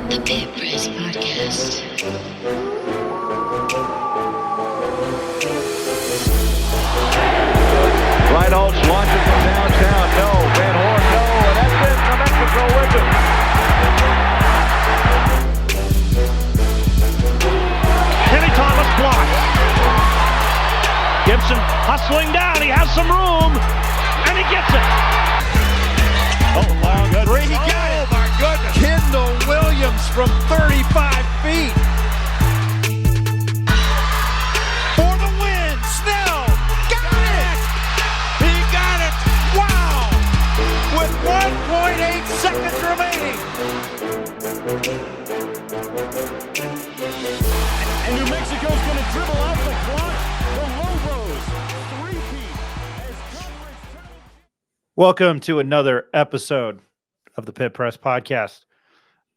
The Pit Press Podcast. Reinholz launches from downtown. No. Van Horn, no. And that's it. New Mexico wins it. Kenny Thomas blocks. Gibson hustling down. He has some room. And he gets it. Oh, long three. He got it. Oh, my goodness. Kendall Williams from 35 feet. For the win. Snell. Got it. He got it. Wow. With 1.8 seconds remaining. And New Mexico's going to dribble out the clock. The Lobos three-peat as Conference Tournament. Welcome to another episode of the Pit Press Podcast.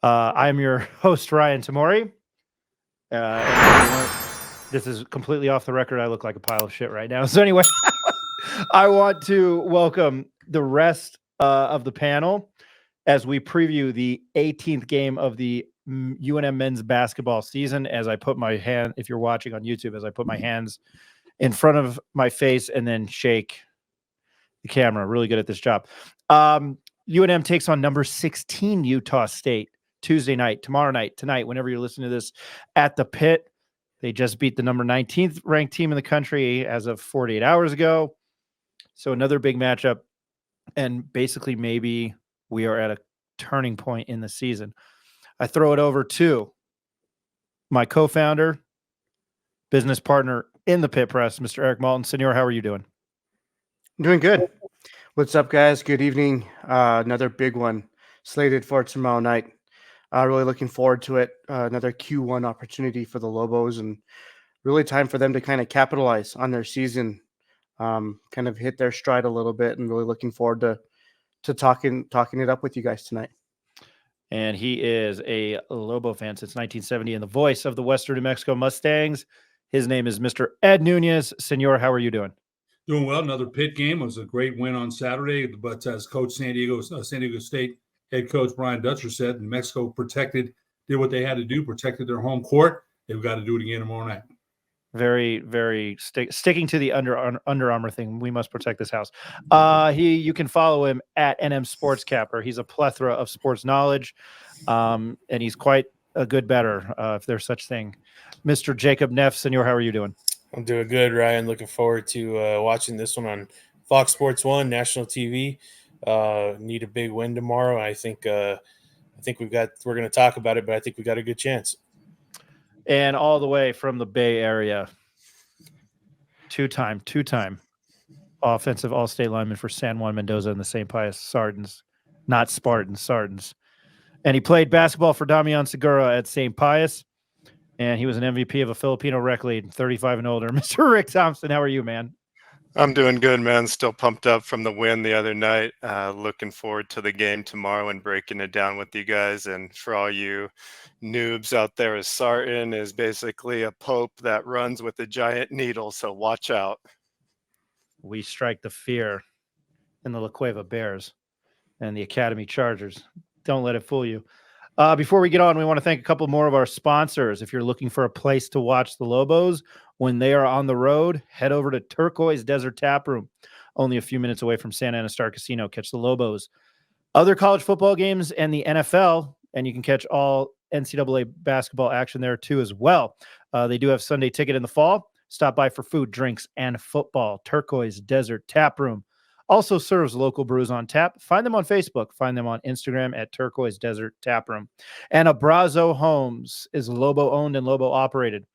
I am your host, Ryan Tamori. This is completely off the record. I look like a pile of shit right now. So anyway, I want to welcome the rest of the panel as we preview the 18th game of the UNM men's basketball season. As I put my hand, if you're watching on YouTube, as I put my hands in front of my face and then shake the camera. Really good at this job. UNM takes on number 16 Utah State Tuesday night, tomorrow night, tonight, whenever you're listening to this at the Pit. They just beat the number 19th ranked team in the country as of 48 hours ago. So another big matchup. And basically maybe we are at a turning point in the season. I throw it over to my co-founder, business partner in the Pit Press, Mr. Eric Malton. Senor, how are you doing? Doing good. What's up, guys? Good evening. Another big one slated for tomorrow night. Really looking forward to it. Another Q1 opportunity for the Lobos, and really time for them to kind of capitalize on their season, kind of hit their stride a little bit, and really looking forward to talking it up with you guys tonight. And he is a Lobo fan since 1970 and the voice of the Western New Mexico Mustangs. His name is Mr. Ed Nunez. Senor, how are you doing? Doing well. Another Pit game. It was a great win on Saturday, but as Coach San Diego State head coach Brian Dutcher said, New Mexico did what they had to do, protected their home court. They've got to do it again tomorrow night. Very, very sticking to the Under Armour thing. We must protect this house. You can follow him at NM Sports Capper. He's a plethora of sports knowledge, and he's quite a good bettor, if there's such thing. Mr. Jacob Neff, Senor, how are you doing? I'm doing good, Ryan. Looking forward to watching this one on Fox Sports 1, national TV. Need a big win tomorrow. I think we're going to talk about it, but I think we got a good chance. And all the way from the Bay Area, two-time offensive all-state lineman for San Juan Mendoza and the St. Pius Sardins, not Spartans, Sardins. And he played basketball for Damian Segura at St. Pius, and he was an MVP of a Filipino rec league, 35 and older. Mr. Rick Thompson, how are you, man? I'm doing good, man. Still pumped up from the win the other night. Looking forward to the game tomorrow and breaking it down with you guys. And for all you noobs out there, Sarton is basically a pope that runs with a giant needle, so watch out. We strike the fear in the La Cueva Bears and the Academy Chargers. Don't let it fool you. Before we get on, we want to thank a couple more of our sponsors. If you're looking for a place to watch the Lobos when they are on the road, head over to Turquoise Desert Tap Room, only a few minutes away from Santa Ana Star Casino. Catch the Lobos, other college football games, and the NFL, and you can catch all NCAA basketball action there too as well. They do have Sunday Ticket in the fall. Stop by for food, drinks, and football. Turquoise Desert Tap Room also serves local brews on tap. Find them on Facebook. Find them on Instagram at Turquoise Desert Tap Room. And Abrazo Homes is Lobo-owned and Lobo-operated,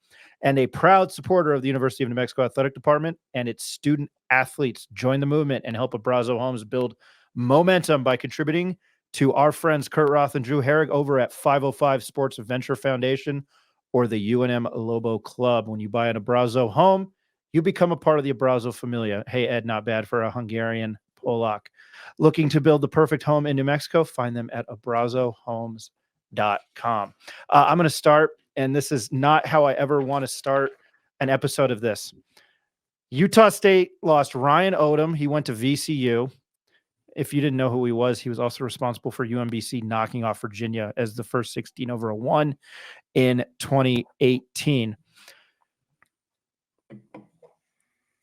and a proud supporter of the University of New Mexico Athletic Department and its student athletes. Join the movement and help Abrazo Homes build momentum by contributing to our friends Kurt Roth and Drew Herrig over at 505 Sports Venture Foundation or the UNM Lobo Club. When you buy an Abrazo home, you become a part of the Abrazo familia. Hey, Ed, not bad for a Hungarian Polak. Looking to build the perfect home in New Mexico? Find them at abrazohomes.com. I'm going to start, and this is not how I ever want to start an episode of this. Utah State lost Ryan Odom. He went to VCU. If you didn't know who he was also responsible for UMBC knocking off Virginia as the first 16 over a 1 in 2018.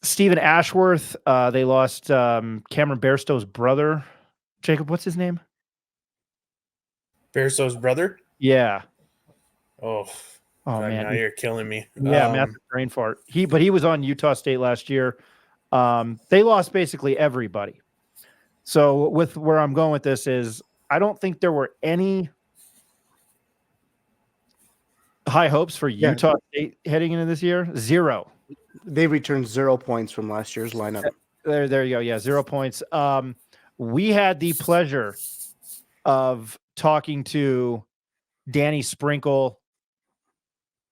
Stephen Ashworth, they lost Cameron Bairstow's brother. Jacob, what's his name? Bairstow's brother? Yeah. Oh God, man, now you're killing me. Yeah, massive brain fart. He was on Utah State last year. They lost basically everybody. So with where I'm going with this is I don't think there were any high hopes for Utah State heading into this year. 0. They returned 0 points from last year's lineup. There you go. Yeah, 0 points. We had the pleasure of talking to Danny Sprinkle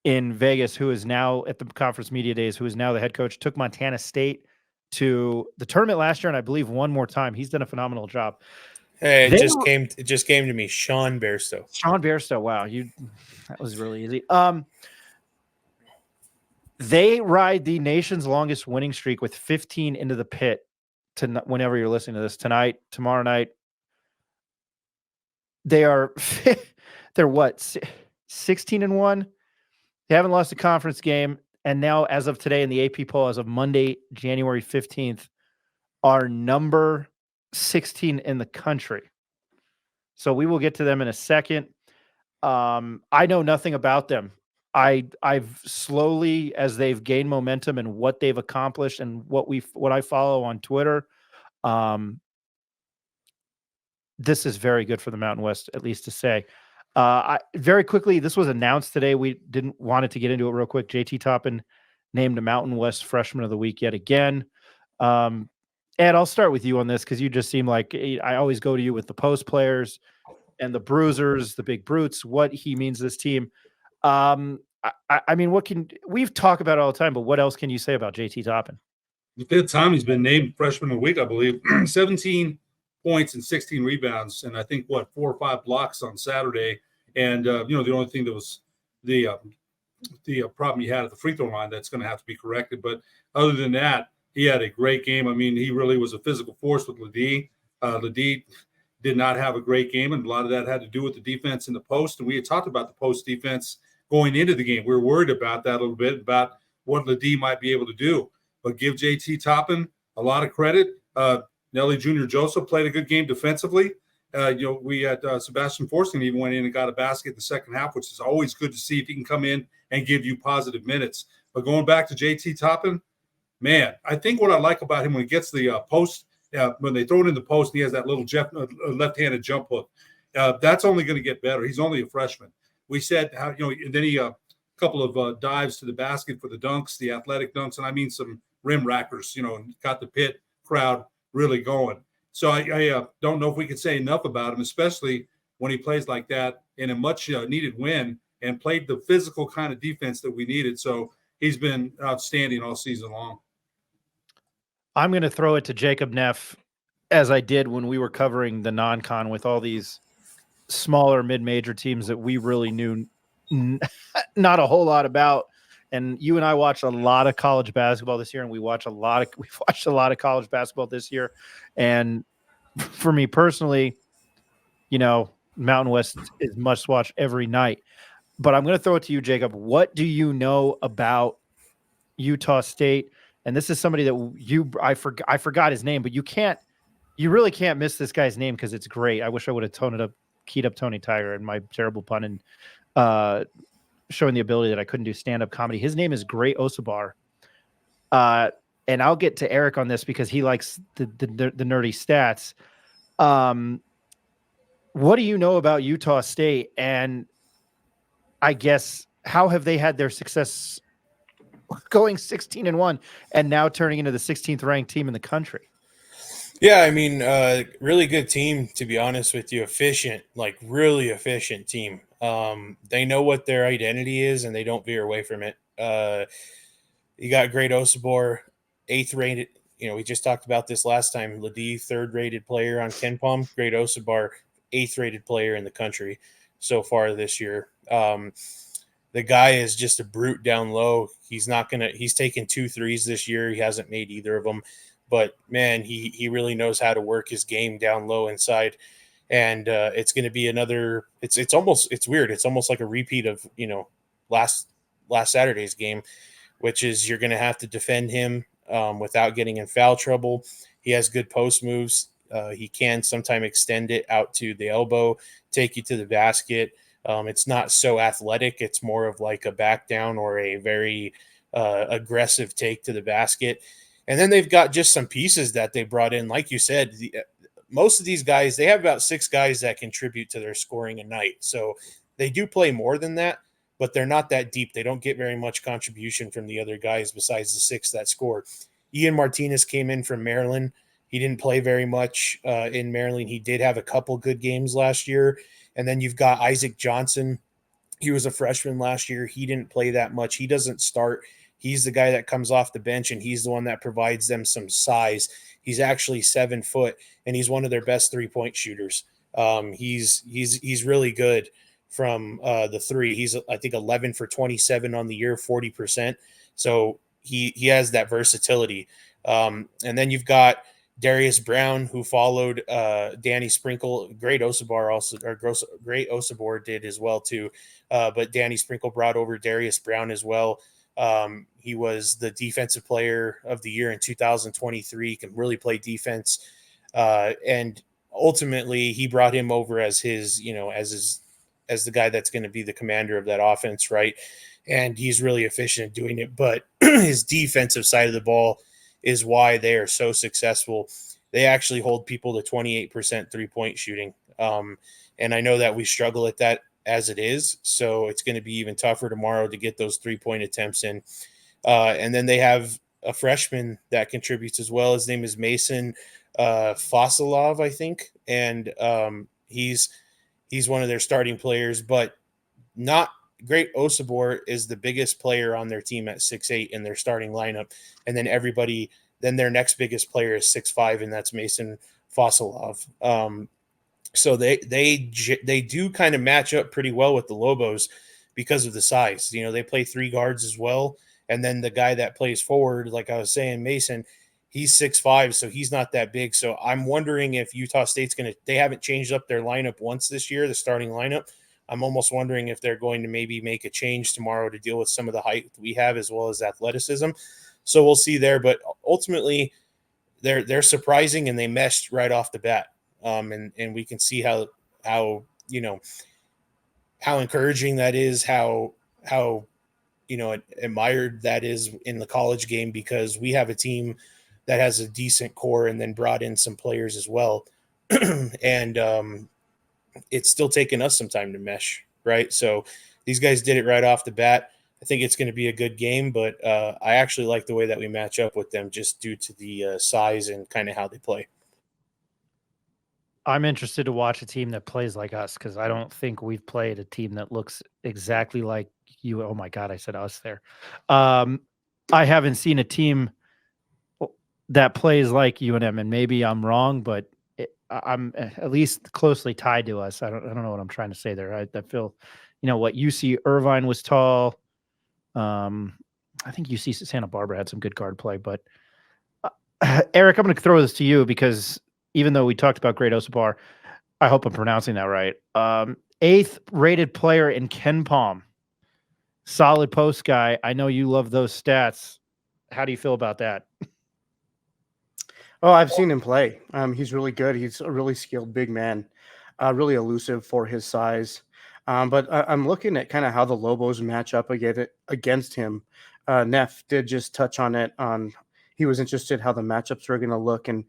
in Vegas, who is now at the conference media days, who is now the head coach, took Montana State to the tournament last year, and I believe one more time. He's done a phenomenal job. Hey, it just came to me, Sean Bairstow. Sean Bairstow, wow, that was really easy. They ride the nation's longest winning streak with 15 into the pit to whenever you're listening to this, tonight, tomorrow night. They're what, 16-1? They haven't lost a conference game. And now, as of today in the AP poll, as of Monday, January 15th, are number 16 in the country. So we will get to them in a second. I know nothing about them. I've slowly, as they've gained momentum and what they've accomplished and what I follow on Twitter, this is very good for the Mountain West, at least to say. Very quickly, this was announced today. We didn't want to get into it real quick. JT Toppin named a Mountain West Freshman of the Week yet again. Ed, I'll start with you on this because you just seem like I always go to you with the post players and the bruisers, the big brutes, what he means to this team. I mean, we've talked about it all the time, but what else can you say about JT Toppin? The fifth time he's been named Freshman of the Week, I believe. 17 points and 16 rebounds, and I think 4 or 5 blocks on Saturday. And the only thing that was the problem he had at the free throw line that's going to have to be corrected. But other than that, he had a great game. I mean, he really was a physical force with Ledee. Ledee did not have a great game, and a lot of that had to do with the defense in the post. And we had talked about the post defense going into the game. We were worried about that a little bit, about what Ledee might be able to do. But give JT Toppin a lot of credit. Nelly Jr. Joseph played a good game defensively. We had Sebastian Forsting even went in and got a basket in the second half, which is always good to see if he can come in and give you positive minutes. But going back to JT Toppin, man, I think what I like about him when he gets the post, when they throw it in the post, and he has that little left-handed jump hook. That's only going to get better. He's only a freshman. We said and then he a couple of dives to the basket for the dunks, the athletic dunks, and I mean some rim rackers. And got the pit crowd really going. So I don't know if we could say enough about him, especially when he plays like that in a much needed win and played the physical kind of defense that we needed. So he's been outstanding all season long. I'm going to throw it to Jacob Neff, as I did when we were covering the non-con with all these smaller mid-major teams that we really knew not a whole lot about. And you and I watched a lot of college basketball this year, and we've watched a lot of college basketball this year. And for me personally, Mountain West is must watch every night. But I'm going to throw it to you, Jacob. What do you know about Utah State? And this is somebody that I forgot his name, but you really can't miss this guy's name because it's great. I wish I would have keyed up Tony Tiger and my terrible pun and showing the ability that I couldn't do stand-up comedy. His name is Gray Osabar. And I'll get to Eric on this because he likes the nerdy stats. What do you know about Utah State? And I guess how have they had their success going 16-1 and now turning into the 16th ranked team in the country? Yeah, I mean, really good team, to be honest with you. Efficient, like really efficient team. They know what their identity is and they don't veer away from it. You got Great Osabor, 8th rated. We just talked about this last time. Ledee, 3rd rated player on KenPom. Great Osabar, 8th rated player in the country so far this year. The guy is just a brute down low. He's taken 2 threes this year. He hasn't made either of them. but man, he really knows how to work his game down low inside. And it's going to be another. It's weird. It's almost like a repeat of last Saturday's game, which is you're going to have to defend him without getting in foul trouble. He has good post moves. He can sometimes extend it out to the elbow, take you to the basket. It's not so athletic. It's more of like a back down or a very aggressive take to the basket. And then they've got just some pieces that they brought in. Like you said, most of these guys, they have about 6 guys that contribute to their scoring a night. So they do play more than that, but they're not that deep. They don't get very much contribution from the other guys besides the 6 that scored. Ian Martinez came in from Maryland. He didn't play very much in Maryland. He did have a couple good games last year. And then you've got Isaac Johnson. He was a freshman last year. He didn't play that much. He doesn't start. He's the guy that comes off the bench, and he's the one that provides them some size. He's actually 7 foot, and he's one of their best 3-point shooters. He's really good from the 3. He's, I think, 11 for 27 on the year, 40%. So he has that versatility. And then you've got Darius Brown, who followed Danny Sprinkle. Great Osabor did as well too. But Danny Sprinkle brought over Darius Brown as well. He was the defensive player of the year in 2023. He can really play defense. And ultimately he brought him over as his, as the guy that's going to be the commander of that offense. Right. And he's really efficient at doing it, but his defensive side of the ball is why they are so successful. They actually hold people to 28% 3-point shooting. And I know that we struggle at that as it is. So it's going to be even tougher tomorrow to get those 3-point attempts in. And then they have a freshman that contributes as well. His name is Mason Fosilov, I think. And he's one of their starting players, but not great. Osabor is the biggest player on their team at 6'8" in their starting lineup. And then then their next biggest player is 6'5", and that's Mason Fosilov. So they do kind of match up pretty well with the Lobos because of the size. They play 3 guards as well. And then the guy that plays forward, like I was saying, Mason, he's 6'5", so he's not that big. So I'm wondering if Utah State's they haven't changed up their lineup once this year, the starting lineup. I'm almost wondering if they're going to maybe make a change tomorrow to deal with some of the height we have as well as athleticism. So we'll see there. But ultimately, they're surprising, and they meshed right off the bat. And we can see how encouraging that is, how admired that is in the college game, because we have a team that has a decent core and then brought in some players as well. And it's still taking us some time to mesh, right? So these guys did it right off the bat. I think it's going to be a good game, but I actually like the way that we match up with them just due to the size and kind of how they play. I'm interested to watch a team that plays like us, because I don't think we've played a team that looks exactly like you. Oh my God, I said us there. I haven't seen a team that plays like UNM, and maybe I'm wrong, but I'm at least closely tied to us. I don't know what I'm trying to say there. I feel, what UC Irvine was tall. I think UC Santa Barbara had some good guard play, but Eric, I'm going to throw this to you, because even though we talked about Great Osabor, I hope I'm pronouncing that right. 8th rated player in Ken Palm, solid post guy. I know you love those stats. How do you feel about that? Oh, I've seen him play. He's really good. He's a really skilled big man, really elusive for his size. But I'm looking at kind of how the Lobos match up against him. Neff did just touch on it. He was interested how the matchups were going to look. And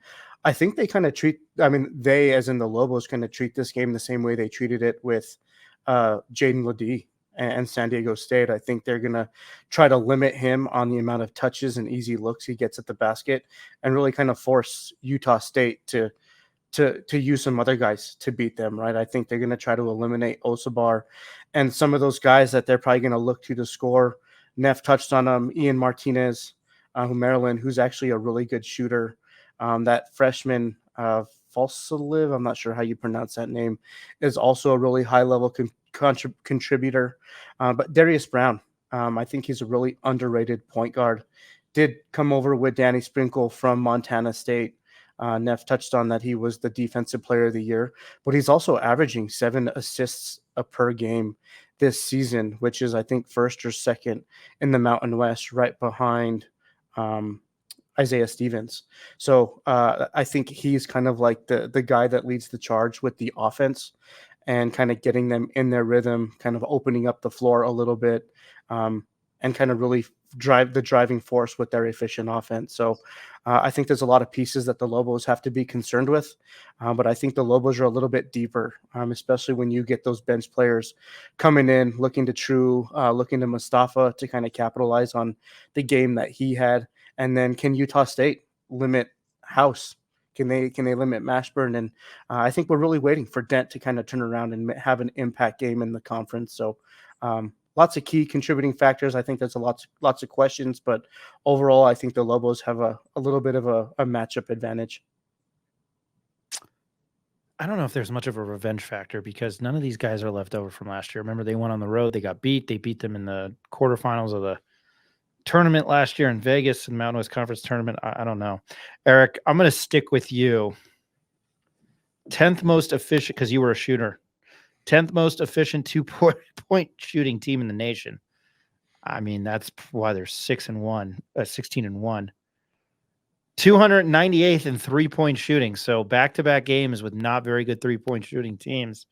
I think they kind of they, as in the Lobos, kind of treat this game the same way they treated it with Jaden Ledee and San Diego State. I think they're going to try to limit him on the amount of touches and easy looks he gets at the basket, and really kind of force Utah State to use some other guys to beat them, right? I think they're going to try to eliminate Osabor and some of those guys that they're probably going to look to score. Neff touched on Ian Martinez, Maryland, who's actually a really good shooter. That freshman, Fosilov, I'm not sure how you pronounce that name, is also a really high-level contributor. But Darius Brown, I think he's a really underrated point guard did come over with Danny Sprinkle from Montana State. Neff touched on that he was the defensive player of the year, but he's also averaging 7 assists per game this season, which is, I think, first or second in the Mountain West, right behind Isaiah Stevens. So I think he's kind of like the guy that leads the charge with the offense and kind of getting them in their rhythm, kind of opening up the floor a little bit, and kind of really drive the driving force with their efficient offense. So I think there's a lot of pieces that the Lobos have to be concerned with, but I think the Lobos are a little bit deeper, especially when you get those bench players coming in, looking to Mustafa to kind of capitalize on the game that he had. And then can Utah State limit House? Can they limit Mashburn? And I think we're really waiting for Dent to kind of turn around and have an impact game in the conference. So lots of key contributing factors. I think there's lots of questions, but overall, I think the Lobos have a little bit of a matchup advantage. I don't know if there's much of a revenge factor because none of these guys are left over from last year. Remember, they went on the road. They got beat. They beat them in the quarterfinals of the tournament last year in Vegas in Mountain West Conference tournament. I don't know. Eric, I'm going to stick with you. 10th most efficient, because you were a shooter. 10th most efficient 2-point shooting team in the nation. I mean, that's why they're 16-1. 298th in 3-point shooting. So back-to-back games with not very good 3-point shooting teams.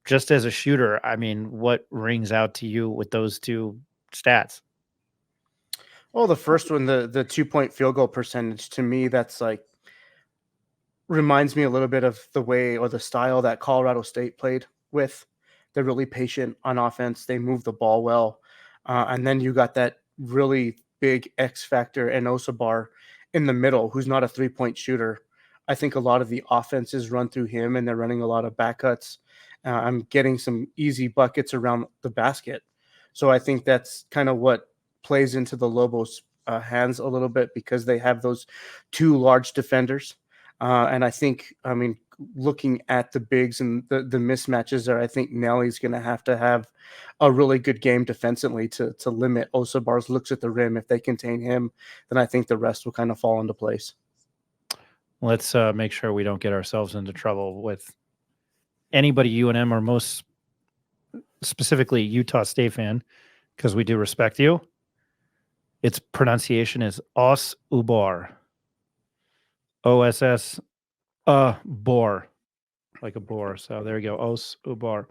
Just as a shooter, I mean, what rings out to you with those two stats? Well, the first one, the 2-point field goal percentage, to me, that's like reminds me a little bit of the way or the style that Colorado State played with. They're really patient on offense. They move the ball well. And then you got that really big X factor in Osabar in the middle, who's not a 3-point shooter. I think a lot of the offense is run through him, and they're running a lot of back cuts. I'm getting some easy buckets around the basket. So I think that's kind of what plays into the Lobos' hands a little bit because they have those two large defenders. And I think, looking at the bigs and the mismatches there, I think Nelly's going to have a really good game defensively to limit Osabar's looks at the rim. If they contain him, then I think the rest will kind of fall into place. Let's make sure we don't get ourselves into trouble with anybody UNM or most specifically Utah State fan, because we do respect you. Its pronunciation is Osabar. OSS bore, like a boar. So there you go. Osabar.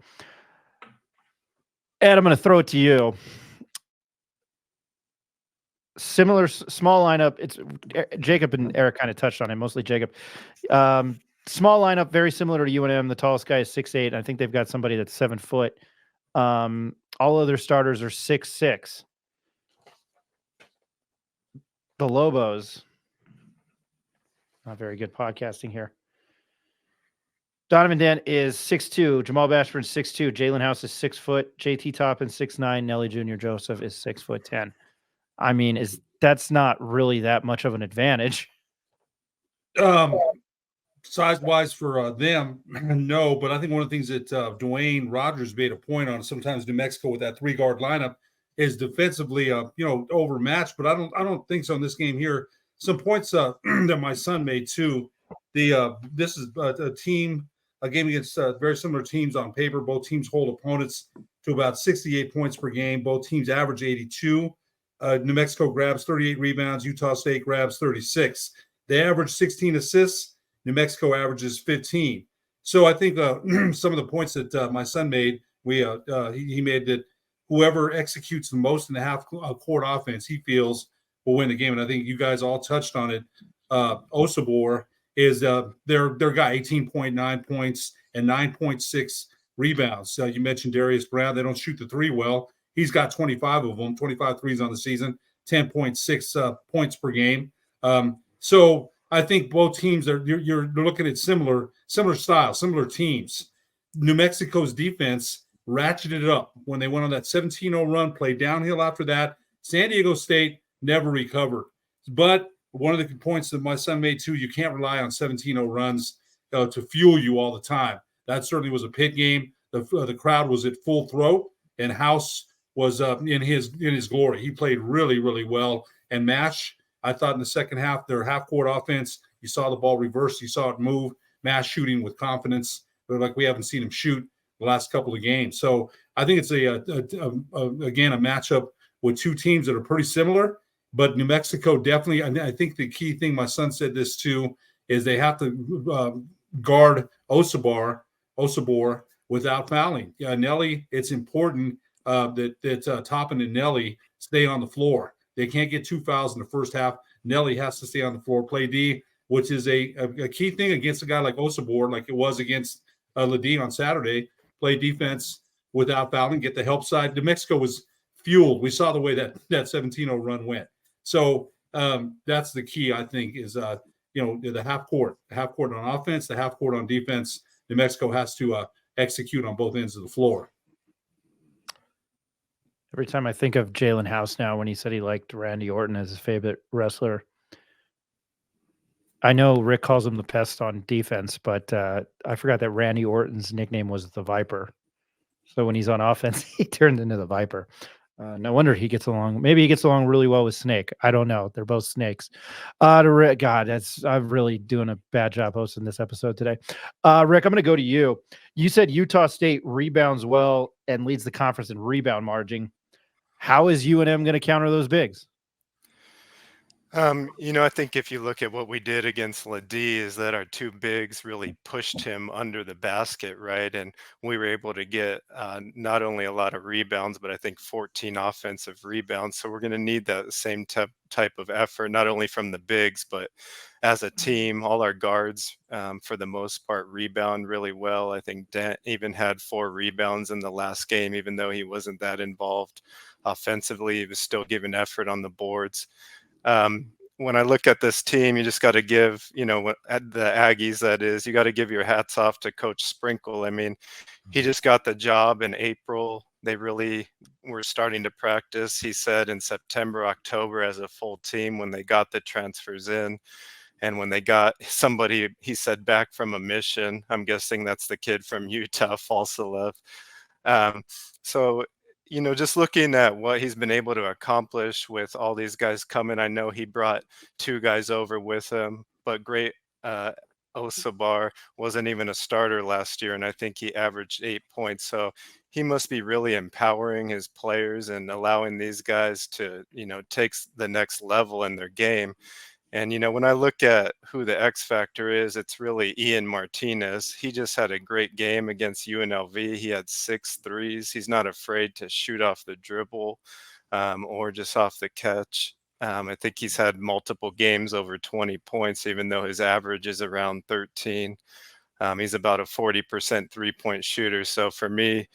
Ed, I'm going to throw it to you. Similar small lineup. It's Jacob and Eric kind of touched on it, mostly Jacob. Small lineup, very similar to UNM. The tallest guy is 6'8". I think they've got somebody that's 7 foot. All other starters are 6'6". The Lobos. Not very good podcasting here. Donovan Dent is 6'2". Jamal Bashburn 6'2". Jalen House is 6 foot. JT Toppin 6'9". Nelly Jr. Joseph is 6'10". I mean, that's not really that much of an advantage. Size-wise for them, no. But I think one of the things that Dwayne Rogers made a point on sometimes New Mexico with that 3-guard lineup is defensively, overmatched. But I don't think so in this game here. Some points that my son made too. This is a game against very similar teams on paper. Both teams hold opponents to about 68 points per game. Both teams average 82. New Mexico grabs 38 rebounds. Utah State grabs 36. They average 16 assists. New Mexico averages 15. So I think some of the points that my son made, he made that whoever executes the most in the half-court offense, he feels will win the game. And I think you guys all touched on it. Osabar is their guy, 18.9 points and 9.6 rebounds. You mentioned Darius Brown. They don't shoot the three well. He's got 25 of them, 25 threes on the season, 10.6 points per game. So I think both teams you're looking at similar style, similar teams. New Mexico's defense ratcheted it up when they went on that 17-0 run, played downhill after that. San Diego State never recovered. But one of the points that my son made too, you can't rely on 17-0 runs to fuel you all the time. That certainly was a pit game. The crowd was at full throat, and House was in his glory. He played really, really well. And Mash, I thought in the second half, their half-court offense, you saw the ball reverse, you saw it move. Mash shooting with confidence, but like we haven't seen him shoot the last couple of games. So I think it's again a matchup with two teams that are pretty similar. But New Mexico definitely, I think the key thing, my son said this too, is they have to guard Osabor without fouling. Nelly, it's important that Toppin and Nelly stay on the floor. They can't get 2 fouls in the first half. Nelly has to stay on the floor, play D, which is a key thing against a guy like Osabor, like it was against Ledee on Saturday. Play defense without fouling, get the help side. New Mexico was fueled. We saw the way that 17-0 run went. So that's the key, I think, is the half court on offense, the half court on defense. New Mexico has to execute on both ends of the floor. Every time I think of Jalen House now, when he said he liked Randy Orton as his favorite wrestler, I know Rick calls him the pest on defense, but I forgot that Randy Orton's nickname was the Viper. So when he's on offense, he turned into the Viper. No wonder he gets along. Maybe he gets along really well with Snake. I don't know. They're both snakes. God, I'm really doing a bad job hosting this episode today. Rick, I'm going to go to you. You said Utah State rebounds well and leads the conference in rebound margin. How is UNM going to counter those bigs? I think if you look at what we did against Ledee, is that our two bigs really pushed him under the basket, right? And we were able to get not only a lot of rebounds, but I think 14 offensive rebounds. So we're going to need that same type of effort, not only from the bigs, but as a team. All our guards, for the most part, rebound really well. I think Dent even had 4 rebounds in the last game, even though he wasn't that involved offensively. He was still giving effort on the boards. When I look at this team, you just got to give, at the Aggies, that is, you got to give your hats off to Coach Sprinkle. I mean, he just got the job in April. They really were starting to practice, he said, in September, October as a full team when they got the transfers in. And when they got somebody, he said, back from a mission, I'm guessing that's the kid from Utah, Falsalev. So just looking at what he's been able to accomplish with all these guys coming, I know he brought 2 guys over with him, but great Osabar wasn't even a starter last year, and I think he averaged 8 points. So he must be really empowering his players and allowing these guys to, take the next level in their game. And, when I look at who the X factor is, it's really Ian Martinez. He just had a great game against UNLV. He had 6 threes. He's not afraid to shoot off the dribble or just off the catch. I think he's had multiple games over 20 points, even though his average is around 13. He's about a 40% three-point shooter. So for me,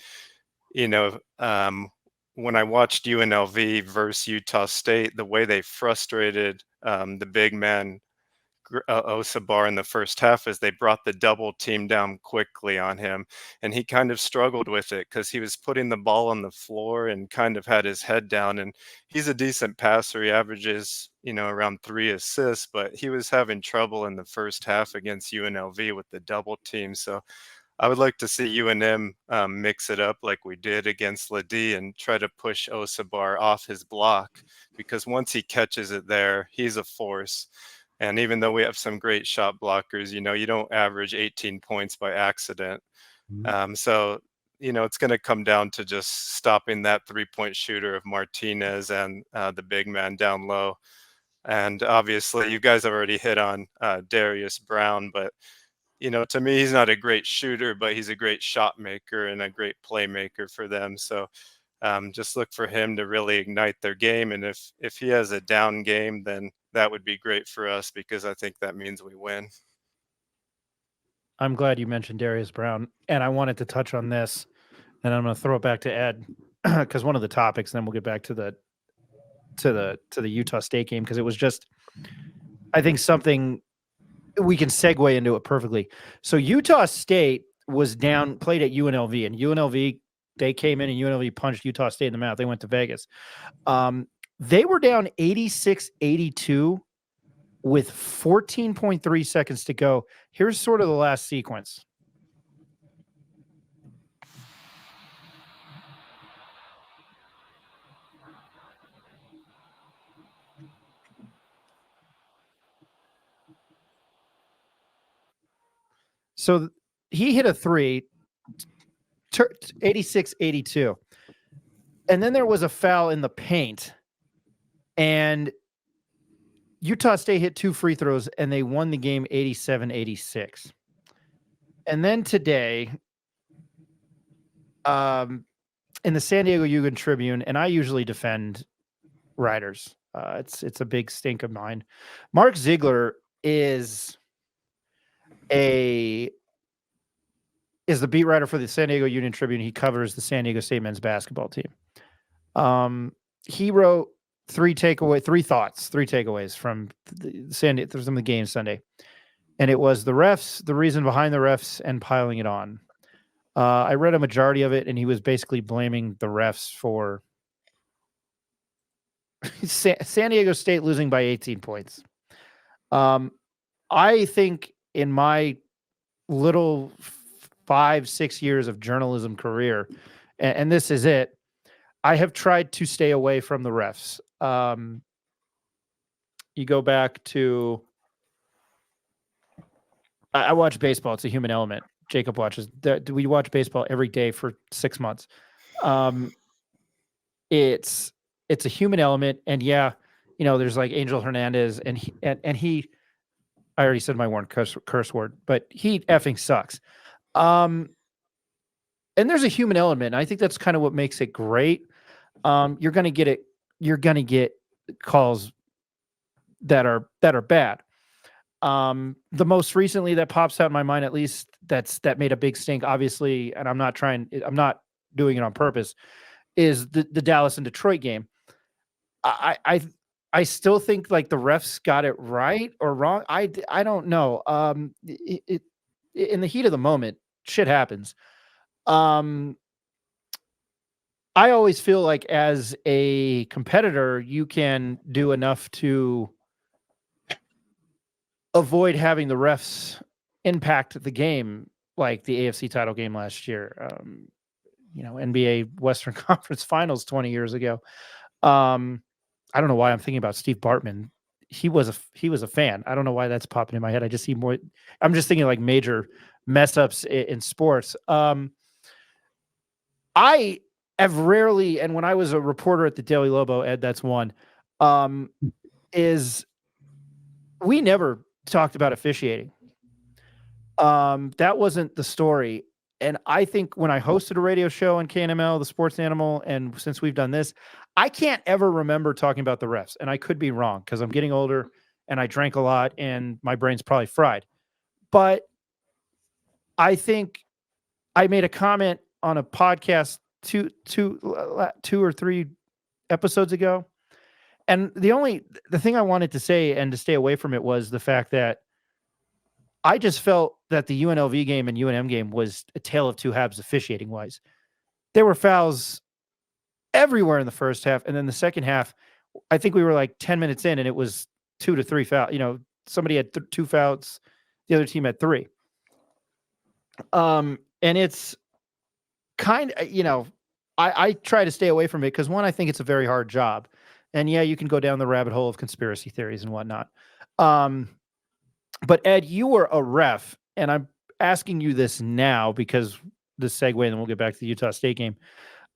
when I watched UNLV versus Utah State, the way they frustrated the big man Osabar in the first half is they brought the double team down quickly on him, and he kind of struggled with it because he was putting the ball on the floor and kind of had his head down. And he's a decent passer. He averages, around 3 assists, but he was having trouble in the first half against UNLV with the double team. So I would like to see UNM mix it up like we did against Ledee and try to push Osabar off his block, because once he catches it there, he's a force. And even though we have some great shot blockers, you don't average 18 points by accident. So, it's going to come down to just stopping that 3-point shooter of Martinez and the big man down low. And obviously, you guys have already hit on Darius Brown, but to me, he's not a great shooter, but he's a great shot maker and a great playmaker for them. So just look for him to really ignite their game. And if he has a down game, then that would be great for us, because I think that means we win. I'm glad you mentioned Darius Brown, and I wanted to touch on this, and I'm going to throw it back to Ed, because one of the topics, then we'll get back to the Utah State game, because it was just, I think, something we can segue into it perfectly. So Utah State was down, played at UNLV, and UNLV, they came in and UNLV punched Utah State in the mouth. They went to Vegas. They were down 86-82 with 14.3 seconds to go. Here's sort of the last sequence. So he hit a three, 86-82. And then there was a foul in the paint. And Utah State hit 2 free throws, and they won the game 87-86. And then today, in the San Diego Union-Tribune, and I usually defend writers. It's a big stink of mine. Mark Ziegler is the beat writer for the San Diego Union-Tribune. He covers the San Diego State men's basketball team. He wrote three takeaways from the game Sunday. And it was the refs, the reason behind the refs, and piling it on. I read a majority of it, and he was basically blaming the refs for San Diego State losing by 18 points. I think in my little 5-6 years of journalism career, and this is it, I have tried to stay away from the refs. You go back to, I watch baseball. It's a human element. Jacob watches. We watch baseball every day for 6 months. It's a human element, and yeah, there's like Angel Hernandez, and he, I already said my one curse word, but he effing sucks. And there's a human element. I think that's kind of what makes it great. You're gonna get calls that are bad. The most recently that pops out in my mind, at least that made a big stink, obviously, and I'm not doing it on purpose, is the Dallas and Detroit game. I still think like the refs got it right or wrong. I don't know. In the heat of the moment, shit happens. I always feel like as a competitor, you can do enough to avoid having the refs impact the game, like the AFC title game last year. NBA Western Conference Finals 20 years ago. I don't know why I'm thinking about Steve Bartman. He was a fan. I don't know why that's popping in my head. I just see more. I'm just thinking like major mess ups in sports. I have rarely, and when I was a reporter at the Daily Lobo, Ed, that's one, is we never talked about officiating. That wasn't the story. And I think when I hosted a radio show on KNML, the Sports Animal, and since we've done this, I can't ever remember talking about the refs. And I could be wrong because I'm getting older and I drank a lot and my brain's probably fried. But I think I made a comment on a podcast two or three episodes ago. And the thing I wanted to say and to stay away from it was the fact that I just felt that the UNLV game and UNM game was a tale of two halves officiating wise. There were fouls everywhere in the first half. And then the second half, I think we were like 10 minutes in and it was 2 to 3 fouls. Somebody had 2 fouls. The other team had 3. And it's kind of, I try to stay away from it because one, I think it's a very hard job. And yeah, you can go down the rabbit hole of conspiracy theories and whatnot. But Ed, you were a ref, and I'm asking you this now because this segue, and then we'll get back to the Utah State game.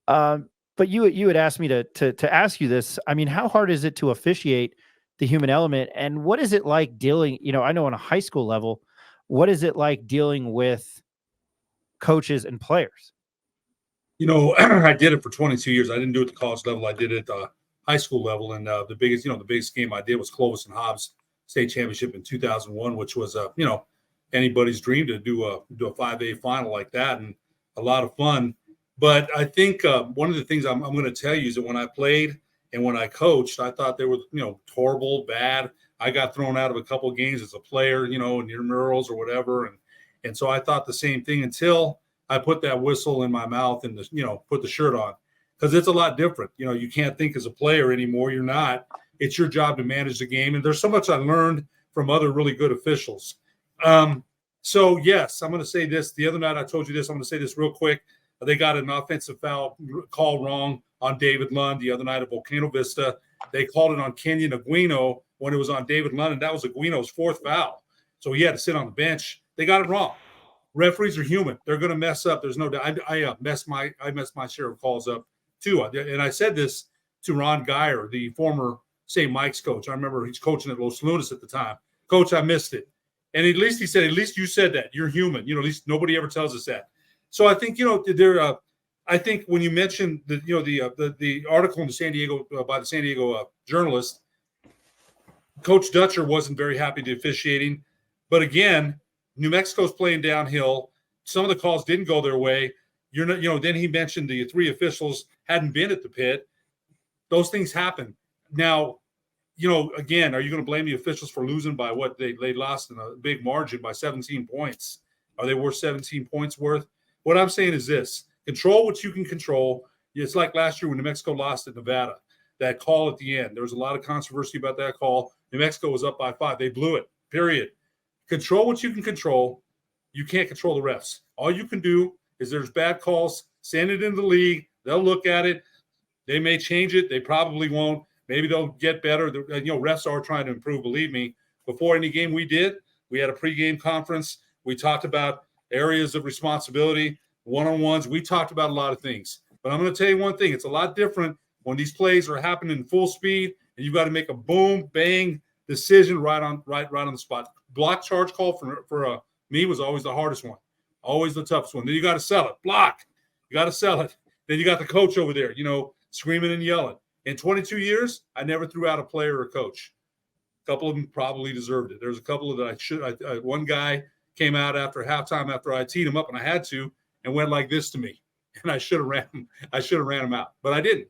But you had asked me to ask you this. I mean, how hard is it to officiate the human element, and what is it like dealing? I know on a high school level, what is it like dealing with coaches and players? I did it for 22 years. I didn't do it at the college level. I did it at the high school level, and the biggest game I did was Clovis and Hobbs State Championship in 2001, which was anybody's dream to do a 5A final like that, and a lot of fun. But I think one of the things I'm going to tell you is that when I played and when I coached, I thought they were horrible, bad. I got thrown out of a couple of games as a player, in intramurals or whatever, and so I thought the same thing until I put that whistle in my mouth and put the shirt on, because it's a lot different. You can't think as a player anymore. You're not. It's your job to manage the game. And there's so much I learned from other really good officials. So, yes, I'm going to say this. The other night I told you this. I'm going to say this real quick. They got an offensive foul call wrong on David Lund the other night at Volcano Vista. They called it on Kenyon Aguino when it was on David Lund, and that was Aguino's 4th foul. So he had to sit on the bench. They got it wrong. referees are human. They're going to mess up. There's no doubt. I mess my share of calls up too. And I said this to Ron Geyer, the former St. Mike's coach. I remember he's coaching at Los Lunas at the time. Coach, I missed it. And at least he said, at least you said that. You're human. At least nobody ever tells us that. So I think, I think when you mentioned the article in the San Diego by the San Diego journalist, Coach Dutcher wasn't very happy to officiating. But again, New Mexico's playing downhill. Some of the calls didn't go their way. Then he mentioned the 3 officials hadn't been at the pit. Those things happen. Now, again, are you going to blame the officials for losing by what they lost in a big margin by 17 points? Are they worth 17 points worth? What I'm saying is this: control what you can control. It's like last year when New Mexico lost at Nevada. That call at the end, there was a lot of controversy about that call. New Mexico was up by 5. They blew it, period. Control what you can control. You can't control the refs. All you can do is there's bad calls, send it into the league. They'll look at it. They may change it. They probably won't. Maybe they'll get better. Refs are trying to improve, believe me. Before any game we did, we had a pregame conference. We talked about areas of responsibility, one-on-ones. We talked about a lot of things. But I'm going to tell you one thing. It's a lot different when these plays are happening full speed and you've got to make a boom, bang decision right on the spot. Block charge call for me was always the hardest one, always the toughest one. Then you got to sell it. Block. You got to sell it. Then you got the coach over there, screaming and yelling. In 22 years, I never threw out a player or a coach. A couple of them probably deserved it. There's a couple of that one guy came out after halftime after I teed him up, and I had to, and went like this to me. And I should have ran him out, but I didn't.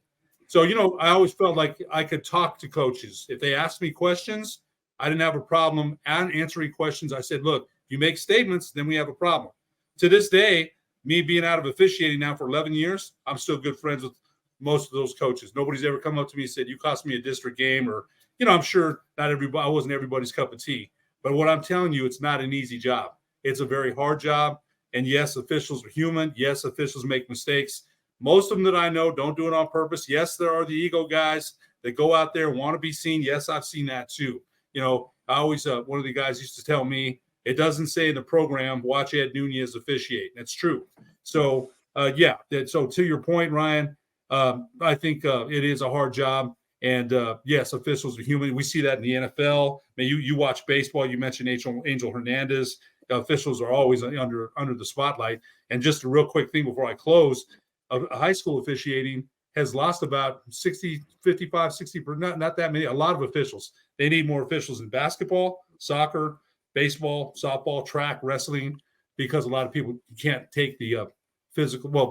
So, I always felt like I could talk to coaches. If they asked me questions, I didn't have a problem answering questions. I said, look, if you make statements, then we have a problem. To this day, me being out of officiating now for 11 years, I'm still good friends with most of those coaches. Nobody's ever come up to me and said, you cost me a district game, or, I'm sure I wasn't everybody's cup of tea. But what I'm telling you, it's not an easy job. It's a very hard job. And yes, officials are human. Yes, officials make mistakes. Most of them that I know don't do it on purpose. Yes, there are the ego guys that go out there and want to be seen. Yes, I've seen that too. I always, one of the guys used to tell me, it doesn't say in the program, watch Ed Nunez officiate. That's true. So, so to your point, Ryan, I think it is a hard job. And yes, officials are human. We see that in the NFL. I mean, you watch baseball. You mentioned Angel Hernandez. Officials are always under the spotlight. And just a real quick thing before I close, high school officiating has lost about 60, 55, 60, not that many, a lot of officials. They need more officials in basketball, soccer, baseball, softball, track, wrestling, because a lot of people can't take the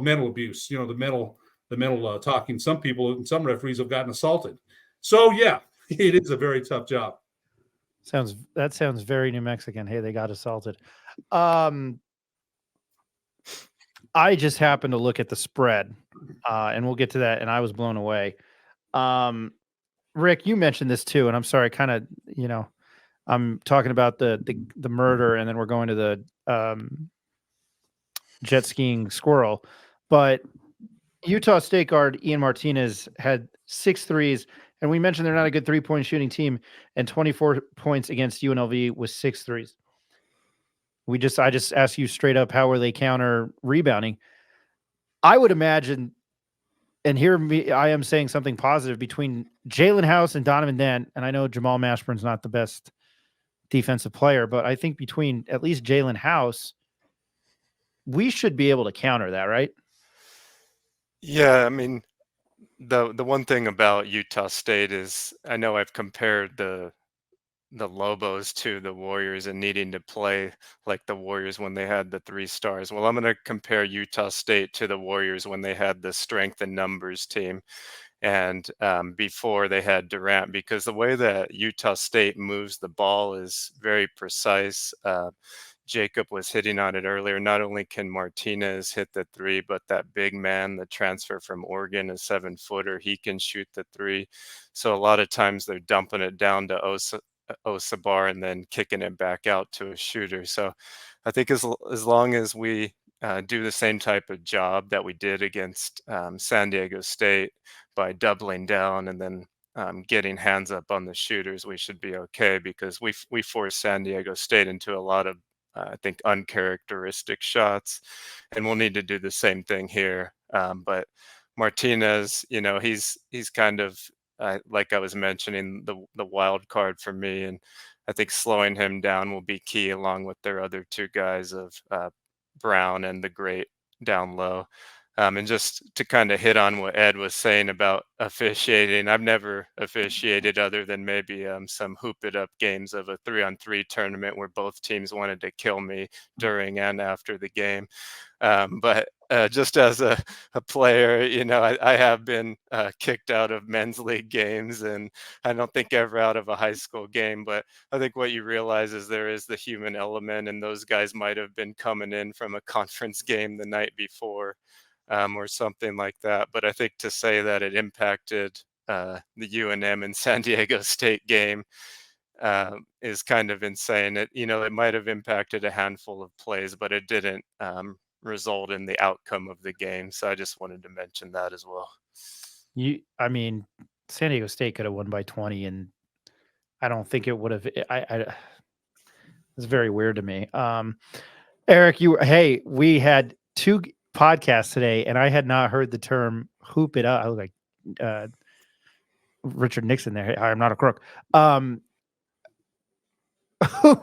mental abuse, the mental talking. Some people and some referees have gotten assaulted. So, yeah, it is a very tough job. That sounds very New Mexican. Hey, they got assaulted. I just happened to look at the spread, and we'll get to that, and I was blown away. Rick, you mentioned this too, and I'm sorry, kind of, I'm talking about the murder, and then we're going to the jet skiing squirrel. But Utah State guard Ian Martinez had 6 threes, and we mentioned they're not a good 3-point shooting team, and 24 points against UNLV with 6 threes. I just asked you straight up, how are they counter rebounding? I would imagine, and I am saying something positive, between Jalen House and Donovan Dent, and I know Jamal Mashburn's not the best defensive player, but I think between at least Jalen House, we should be able to counter that, right? Yeah, I mean, the one thing about Utah State is, I know I've compared the Lobos to the Warriors and needing to play like the Warriors when they had the 3 stars. Well, I'm going to compare Utah State to the Warriors when they had the strength and numbers team, and before they had Durant, because the way that Utah State moves the ball is very precise. Jacob was hitting on it earlier. Not only can Martinez hit the 3, but that big man, the transfer from Oregon, a 7-footer, he can shoot the 3. So a lot of times they're dumping it down to Osabar and then kicking it back out to a shooter. So I think as long as we do the same type of job that we did against San Diego State by doubling down and then getting hands up on the shooters, we should be okay, because we forced San Diego State into a lot of I think, uncharacteristic shots, and we'll need to do the same thing here. But Martinez, he's kind of like I was mentioning, the wild card for me, and I think slowing him down will be key, along with their other two guys of Brown and the great down low. And just to kind of hit on what Ed was saying about officiating, I've never officiated other than maybe some hoop it up games of a 3-on-3 tournament where both teams wanted to kill me during and after the game. But just as a player, I have been kicked out of men's league games, and I don't think ever out of a high school game. But I think what you realize is there is the human element, and those guys might have been coming in from a conference game the night before. Or something like that. But I think to say that it impacted the UNM and San Diego State game is kind of insane. It might have impacted a handful of plays, but it didn't result in the outcome of the game. So I just wanted to mention that as well. San Diego State could have won by 20, and I don't think it would have. It's very weird to me. Eric, we had 2 podcasts today, and I had not heard the term "hoop it up." I was like Richard Nixon there. I'm not a crook.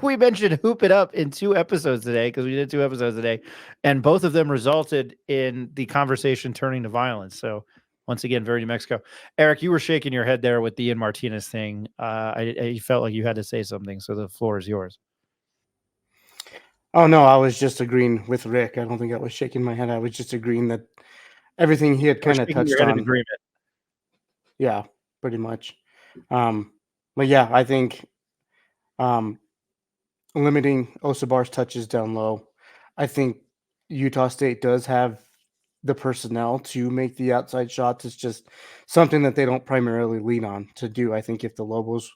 We mentioned "hoop it up" in 2 episodes today, because we did 2 episodes today, and both of them resulted in the conversation turning to violence. So once again, very New Mexico. Eric, you were shaking your head there with the Ian Martinez thing. I felt like you had to say something, so the floor is yours. Oh, no, I was just agreeing with Rick. I don't think I was shaking my head. I was just agreeing that everything he had kind of touched on. Agreement. Yeah, pretty much. But yeah, I think limiting Osabar's touches down low. I think Utah State does have the personnel to make the outside shots. It's just something that they don't primarily lean on to do. I think if the Lobos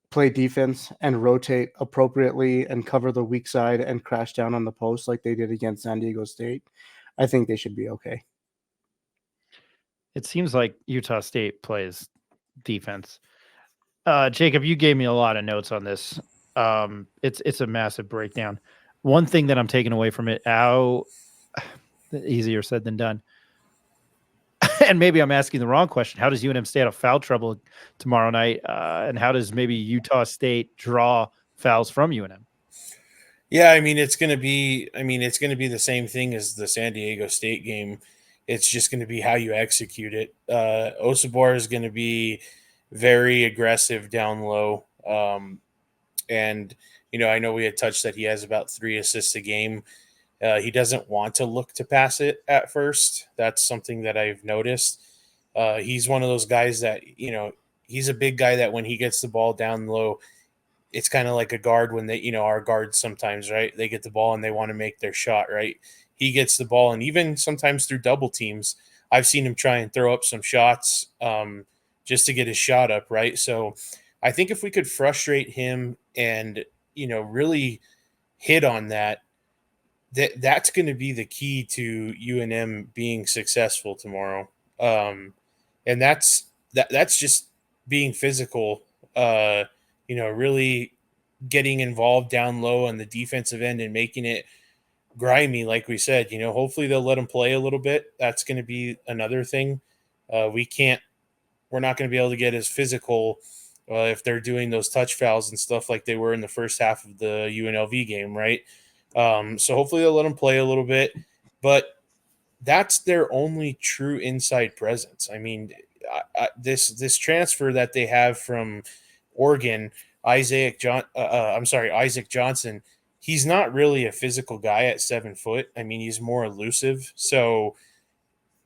play defense and rotate appropriately and cover the weak side and crash down on the post like they did against San Diego State, I think they should be okay. It seems like Utah State plays defense. Jacob, you gave me a lot of notes on this. It's a massive breakdown. One thing that I'm taking away from it, easier said than done. And maybe I'm asking the wrong question. How does UNM stay out of foul trouble tomorrow night? And how does maybe Utah State draw fouls from UNM? Yeah, it's going to be the same thing as the San Diego State game. It's just going to be how you execute it. Osabar is going to be very aggressive down low. And I know we had touched that he has about 3 assists a game. He doesn't want to look to pass it at first. That's something that I've noticed. He's one of those guys that, he's a big guy that when he gets the ball down low, it's kind of like a guard when they, our guards sometimes, right? They get the ball and they want to make their shot, right? He gets the ball, and even sometimes through double teams, I've seen him try and throw up some shots just to get his shot up, right? So I think if we could frustrate him and, really hit on that's going to be the key to UNM being successful tomorrow. And that's just being physical, really getting involved down low on the defensive end and making it grimy. Like we said, hopefully they'll let them play a little bit. That's going to be another thing. We're not going to be able to get as physical if they're doing those touch fouls and stuff like they were in the first half of the UNLV game, right? So hopefully they'll let them play a little bit, but that's their only true inside presence. This transfer that they have from Oregon, Isaac Johnson, he's not really a physical guy at 7 foot. He's more elusive, so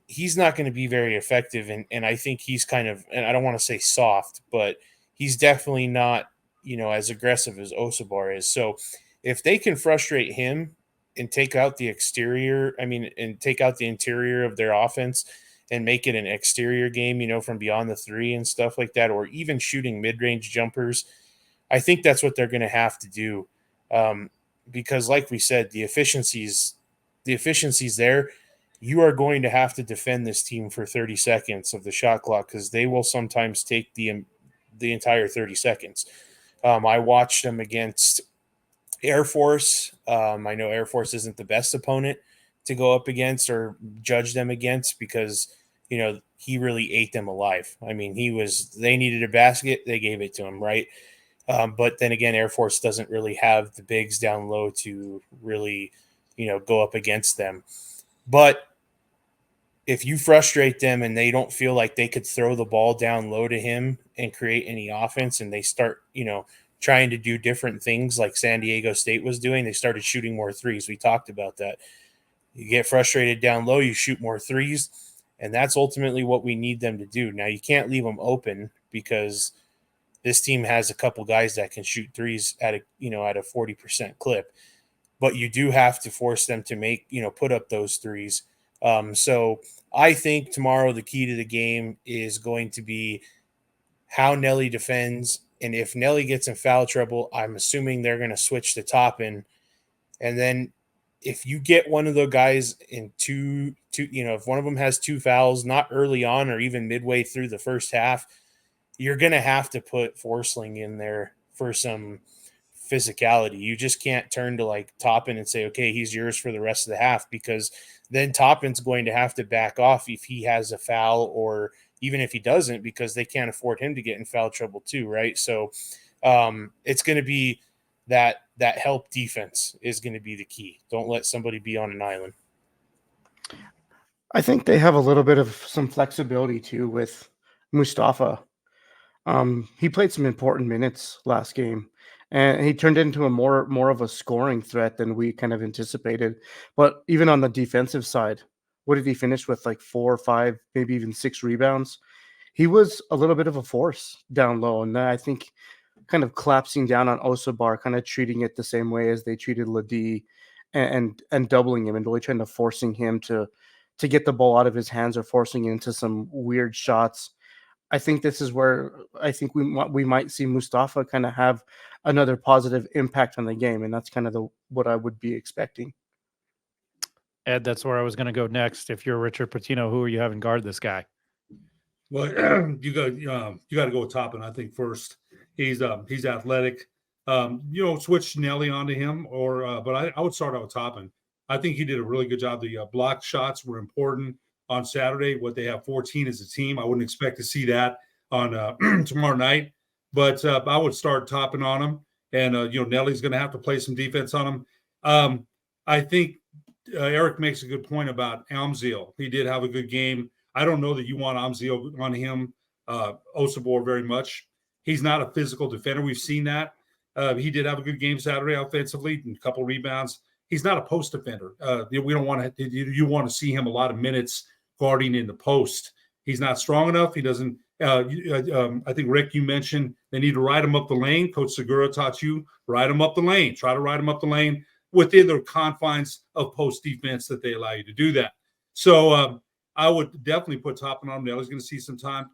he's not going to be very effective. And I think he's kind of, and I don't want to say soft, but he's definitely not, as aggressive as Osabar is. So if they can frustrate him and take out the exterior, and take out the interior of their offense and make it an exterior game, from beyond the 3 and stuff like that, or even shooting mid-range jumpers, I think that's what they're going to have to do. Because like we said, the efficiency's there. You are going to have to defend this team for 30 seconds of the shot clock, because they will sometimes take the entire 30 seconds. I watched them against Air Force. I know Air Force isn't the best opponent to go up against or judge them against because, he really ate them alive. I mean, they needed a basket, they gave it to him, right? But then again, Air Force doesn't really have the bigs down low to really, go up against them. But if you frustrate them and they don't feel like they could throw the ball down low to him and create any offense, and they start, trying to do different things like San Diego State was doing, they started shooting more threes. We talked about that. You get frustrated down low, you shoot more threes, and that's ultimately what we need them to do. Now, you can't leave them open because this team has a couple guys that can shoot threes at a 40% clip, but you do have to force them to put up those threes. So I think tomorrow the key to the game is going to be how Nelly defends. And if Nelly gets in foul trouble, I'm assuming they're going to switch to Toppin. And then if you get one of the guys in two, if one of them has 2 fouls, not early on or even midway through the first half, you're going to have to put Forsling in there for some physicality. You just can't turn to like Toppin and say, okay, he's yours for the rest of the half, because then Toppin's going to have to back off if he has a foul, or even if he doesn't, because they can't afford him to get in foul trouble too, right? So it's going to be that help defense is going to be the key. Don't let somebody be on an island. I think they have a little bit of some flexibility too with Mustafa. He played some important minutes last game, and he turned into a more of a scoring threat than we kind of anticipated. But even on the defensive side, what did he finish with? Like 4 or 5, maybe even 6 rebounds. He was a little bit of a force down low, and I think kind of collapsing down on Osabar, kind of treating it the same way as they treated Ladie, and doubling him and really trying to forcing him to get the ball out of his hands or forcing into some weird shots. I think this is where I think we might see Mustafa kind of have another positive impact on the game, and that's kind of what I would be expecting. Ed, that's where I was going to go next. If you're Richard Pitino, who are you having guard this guy? Well, you got to go with Toppin, I think, first. He's athletic. Switch Nelly onto him, but I would start out with Toppin. I think he did a really good job. The block shots were important on Saturday. What they have 14 as a team. I wouldn't expect to see that on tomorrow night, but I would start Toppin on him, and Nelly's going to have to play some defense on him. I think Eric makes a good point about Amzil. He did have a good game. I don't know that you want Amzil on him, Osabor, very much. He's not a physical defender. We've seen that. He did have a good game Saturday offensively, and a couple rebounds. He's not a post defender. We don't want to. You want to see him a lot of minutes guarding in the post. He's not strong enough. He doesn't. I think Rick, you mentioned they need to ride him up the lane. Coach Segura taught you ride him up the lane. Try to ride him up the lane within the confines of post defense that they allow you to do that. So I would definitely put Toppin on him. Nelly's going to see some time.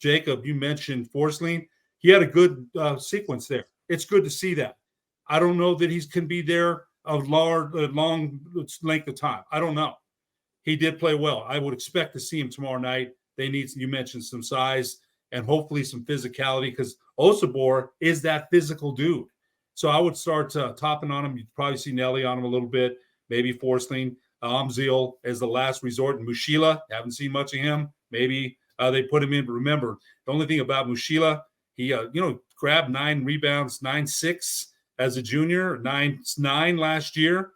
Jacob, you mentioned Forsling. He had a good sequence there. It's good to see that. I don't know that he can be there a long length of time. I don't know. He did play well. I would expect to see him tomorrow night. They need, you mentioned, some size and hopefully some physicality, because Osabor is that physical dude. So I would start Toppin on him. You'd probably see Nelly on him a little bit, maybe Forsling. Amzil as the last resort. And Mushila, haven't seen much of him. Maybe they put him in. But remember, the only thing about Mushila, he grabbed 9 rebounds, 9-6 as a junior, 9-9 last year.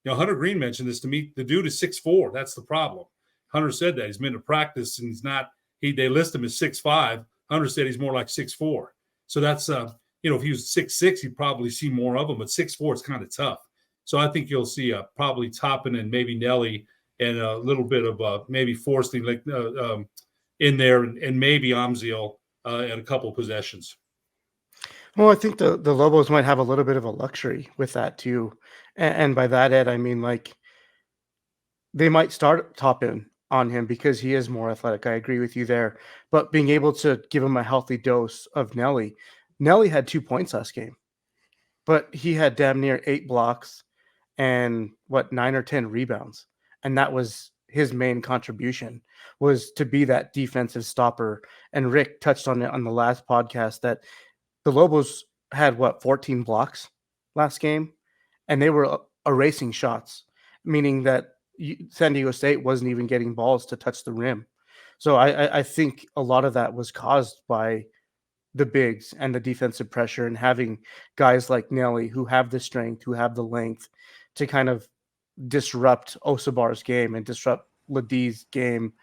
Hunter Green mentioned this to me. The dude is 6'4". That's the problem. Hunter said that. He's been to practice, and he's not – they list him as 6'5". Hunter said he's more like 6'4". So that's if he was 6'6", you'd probably see more of him. But 6'4" is kind of tough. So I think you'll see probably Toppin and maybe Nelly and a little bit of maybe Forsling in there, and maybe Amzil at a couple of possessions. Well, I think the Lobos might have a little bit of a luxury with that too. And by that, Ed, I mean, like, they might start Toppin on him because he is more athletic. I agree with you there. But being able to give him a healthy dose of Nelly. Nelly had 2 points last game, but he had damn near 8 blocks and 9 or 10 rebounds. And that was his main contribution, was to be that defensive stopper. And Rick touched on it on the last podcast that the Lobos had 14 blocks last game, and they were erasing shots, meaning that San Diego State wasn't even getting balls to touch the rim. So I think a lot of that was caused by the bigs and the defensive pressure and having guys like Nelly who have the strength, who have the length to kind of disrupt Osabar's game and disrupt Ladi's game,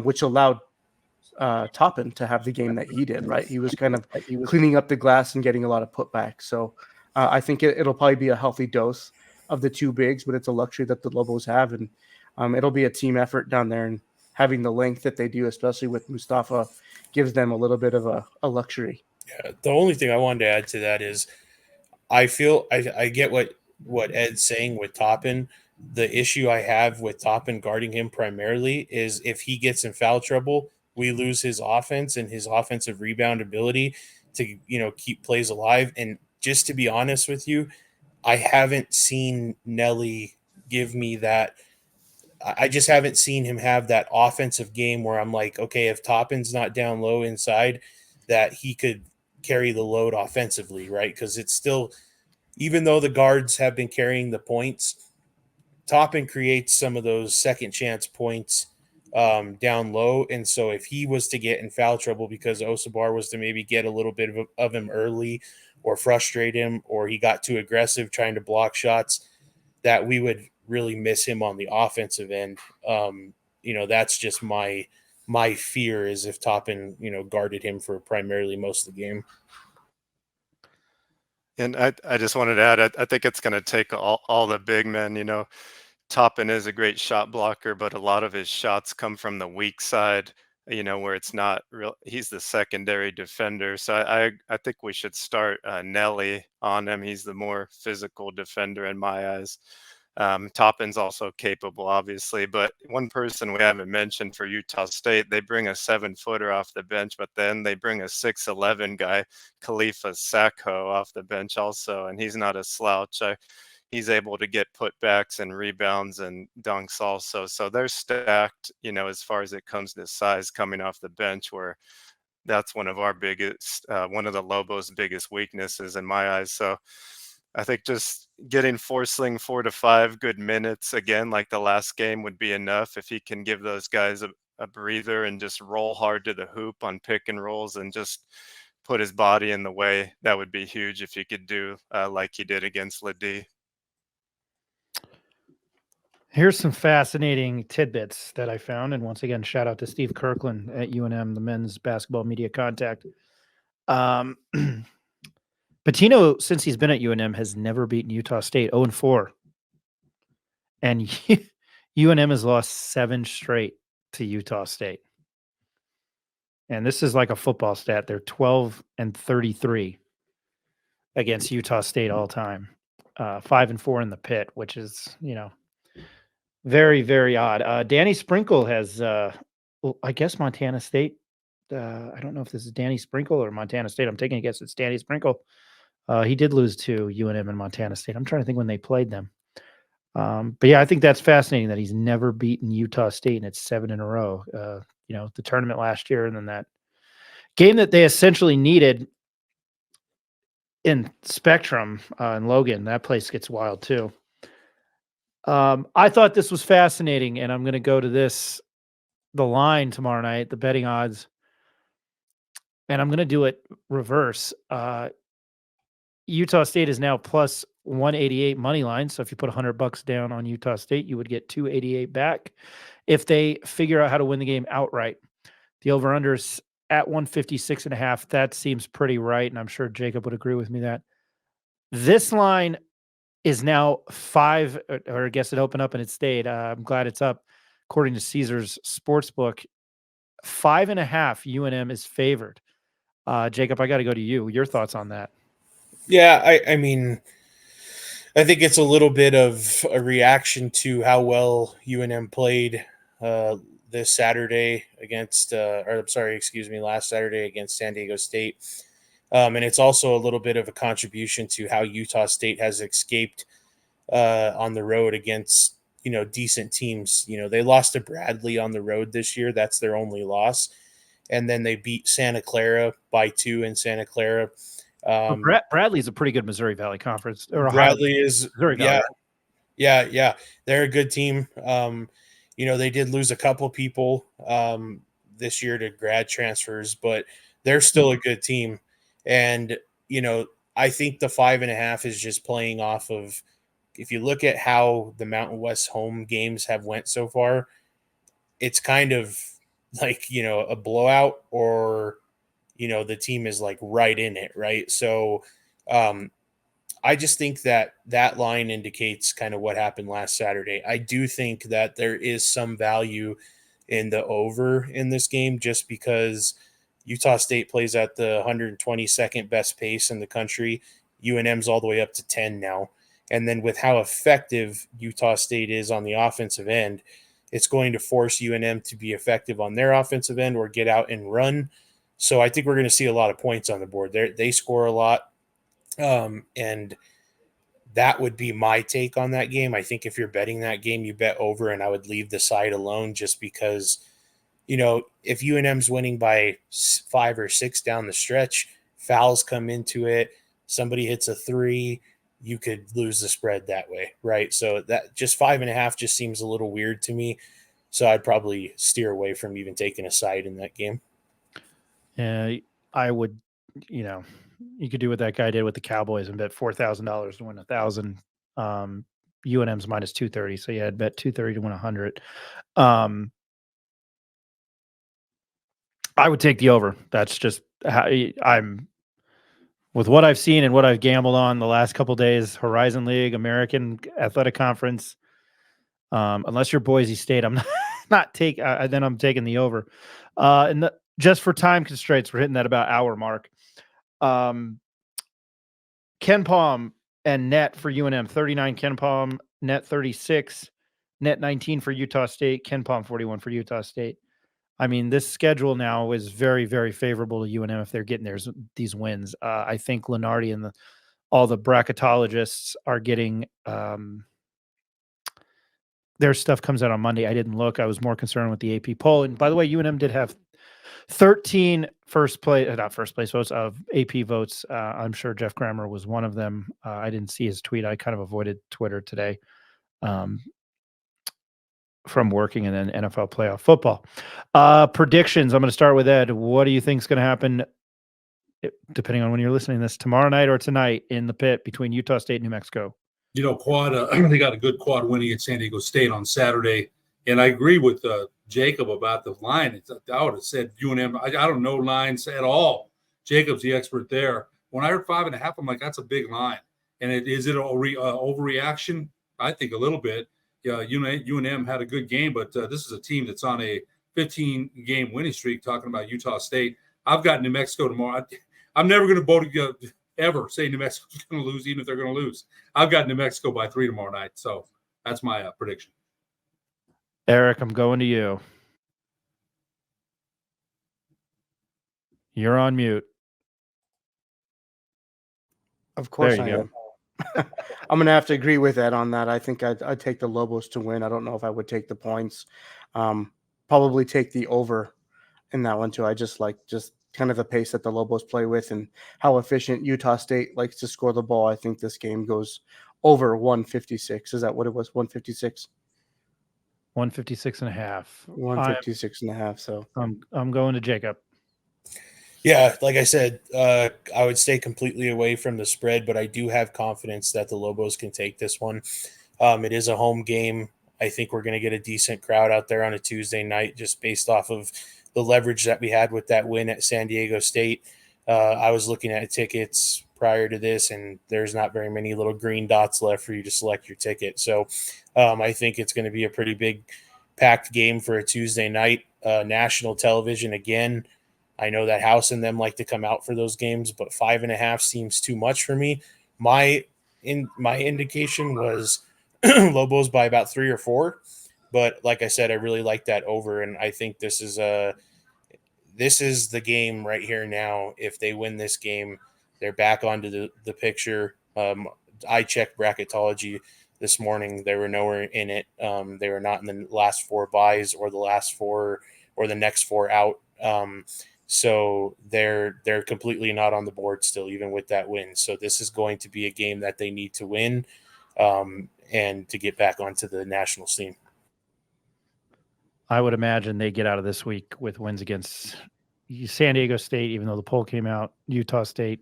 which allowed Toppin to have the game that he did, right? He was kind of cleaning up the glass and getting a lot of putback. So I think it'll probably be a healthy dose of the two bigs, but it's a luxury that the Lobos have. And it'll be a team effort down there. And having the length that they do, especially with Mustafa, gives them a little bit of a luxury. Yeah, the only thing I wanted to add to that is I feel I get what Ed's saying with Toppin. The issue I have with Toppin guarding him primarily is if he gets in foul trouble, we lose his offense and his offensive rebound ability to, keep plays alive. And just to be honest with you, I haven't seen Nelly give me that. I just haven't seen him have that offensive game where I'm like, okay, if Toppin's not down low inside, that he could carry the load offensively, right? Because it's still, even though the guards have been carrying the points, Toppin creates some of those second chance points down low. And so if he was to get in foul trouble because Osabar was to maybe get a little bit of him early or frustrate him, or he got too aggressive trying to block shots, that we would really miss him on the offensive end. That's just my fear is if Toppin, guarded him for primarily most of the game. And I just wanted to add, I think it's going to take all the big men. Toppin is a great shot blocker, but a lot of his shots come from the weak side, where it's not real. He's the secondary defender. So I think we should start Nelly on him. He's the more physical defender in my eyes. Toppin's also capable, obviously, but one person we haven't mentioned for Utah State, they bring a 7-footer off the bench, but then they bring a 6'11" guy, Khalifa Sakho, off the bench also, and he's not a slouch. He's able to get putbacks and rebounds and dunks also. So they're stacked, as far as it comes to size coming off the bench, where that's one of the Lobos' biggest weaknesses in my eyes. So I think just getting Forsling 4 to 5 good minutes again, like the last game, would be enough. If he can give those guys a breather and just roll hard to the hoop on pick and rolls and just put his body in the way, that would be huge if he could do like he did against Ladi. Here's some fascinating tidbits that I found. And once again, shout out to Steve Kirkland at UNM, the men's basketball media contact. Patino, since he's been at UNM, has never beaten Utah State, 0-4. And UNM has lost 7 straight to Utah State. And this is like a football stat. They're 12-33 against Utah State all time. 5-4 in the pit, which is, very, very odd. Danny Sprinkle has, I guess, Montana State. I don't know if this is Danny Sprinkle or Montana State. I'm taking a guess it's Danny Sprinkle. He did lose to UNM and Montana State. I'm trying to think when they played them. But yeah, I think that's fascinating that he's never beaten Utah State, and it's 7 in a row. The tournament last year, and then that game that they essentially needed in Spectrum in Logan. That place gets wild too. I thought this was fascinating, and I'm going to go to the line tomorrow night, the betting odds, and I'm going to do it reverse. Utah State is now plus 188 money line. So if you put $100 down on Utah State, you would get 288 back if they figure out how to win the game outright. The over-under is at 156.5. That seems pretty right, and I'm sure Jacob would agree with me that this line is now 5, or I guess it opened up and it stayed. I'm glad it's up. According to Caesars Sportsbook, 5.5 UNM is favored. Jacob, I got to go to you. Your thoughts on that? Yeah, I mean, I think it's a little bit of a reaction to how well UNM played this Saturday against, last Saturday against San Diego State. And it's also a little bit of a contribution to how Utah State has escaped on the road against, decent teams. They lost to Bradley on the road this year. That's their only loss. And then they beat Santa Clara by 2 in Santa Clara. Bradley's a pretty good Missouri Valley Conference or Ohio. Bradley is, Missouri Valley, yeah. They're a good team. They did lose a couple people this year to grad transfers, but they're still a good team. And, I think the 5.5 is just playing off of, if you look at how the Mountain West home games have went so far, it's kind of like, a blowout, or, the team is like right in it. Right. So, I just think that line indicates kind of what happened last Saturday. I do think that there is some value in the over in this game, just because Utah State plays at the 122nd best pace in the country. UNM's all the way up to 10 now. And then with how effective Utah State is on the offensive end, it's going to force UNM to be effective on their offensive end or get out and run. So I think we're going to see a lot of points on the board. They score a lot. And that would be my take on that game. I think if you're betting that game, you bet over, and I would leave the side alone, just because, if UNM's winning by 5 or 6 down the stretch, fouls come into it, somebody hits a 3, you could lose the spread that way. Right. So that just 5.5 just seems a little weird to me. So I'd probably steer away from even taking a side in that game. Yeah, I would, you could do what that guy did with the Cowboys and bet $4,000 to win 1,000. UNM's minus 230, so yeah, I'd bet 230 to win 100. I would take the over. That's just how I'm with what I've seen and what I've gambled on the last couple of days. Horizon League, American Athletic Conference. Unless you're Boise State, I'm not then I'm taking the over. Just for time constraints, we're hitting that about hour mark. Ken Palm and net for UNM 39, Ken Palm net 36, net 19 for Utah State, Ken Palm 41 for Utah State. I mean, this schedule now is very, very favorable to UNM if they're getting these wins. I think Lenardi and all the bracketologists are getting their stuff comes out on Monday. I didn't look. I was more concerned with the AP poll. And by the way, UNM did have 13 not first place votes of AP votes. I'm sure Jeff Grammer was one of them. I didn't see his tweet. I kind of avoided Twitter today from working and then NFL playoff football. Predictions. I'm going to start with Ed. What do you think is going to happen, depending on when you're listening to this, tomorrow night or tonight in the pit between Utah State and New Mexico? Quad, they got a good quad winning at San Diego State on Saturday. And I agree with Jacob about the line. I would have said UNM. I don't know lines at all. Jacob's the expert there. When I heard 5.5, I'm like, that's a big line. And is it an overreaction? I think a little bit. Yeah, UNM had a good game, but this is a team that's on a 15-game winning streak. Talking about Utah State, I've got New Mexico tomorrow. I'm never going to vote ever say New Mexico's going to lose, even if they're going to lose. I've got New Mexico by 3 tomorrow night. So that's my prediction. Eric, I'm going to you. You're on mute. Of course I am. I'm going to have to agree with Ed on that. I think I'd take the Lobos to win. I don't know if I would take the points. Probably take the over in that one too. I just like kind of the pace that the Lobos play with and how efficient Utah State likes to score the ball. I think this game goes over 156. Is that what it was? 156? 156 and a half. 156 and a half. So I'm going to Jacob. Yeah, like I said, I would stay completely away from the spread, but I do have confidence that the Lobos can take this one. It is a home game. I think we're going to get a decent crowd out there on a Tuesday night, just based off of the leverage that we had with that win at San Diego State. I was looking at tickets prior to this, and there's not very many little green dots left for you to select your ticket. So I think it's going to be a pretty big packed game for a Tuesday night. National television again. I know that House and them like to come out for those games, but 5.5 seems too much for me. My indication was Lobos by about 3 or 4, but like I said, I really like that over, and I think this is the game right here now. If they win this game, they're back onto the picture. I checked bracketology this morning; they were nowhere in it. They were not in the last 4 buys or the last 4 or the next 4 out. So they're completely not on the board still, even with that win. So this is going to be a game that they need to win and to get back onto the national scene. I would imagine they get out of this week with wins against San Diego State, even though the poll came out, Utah State,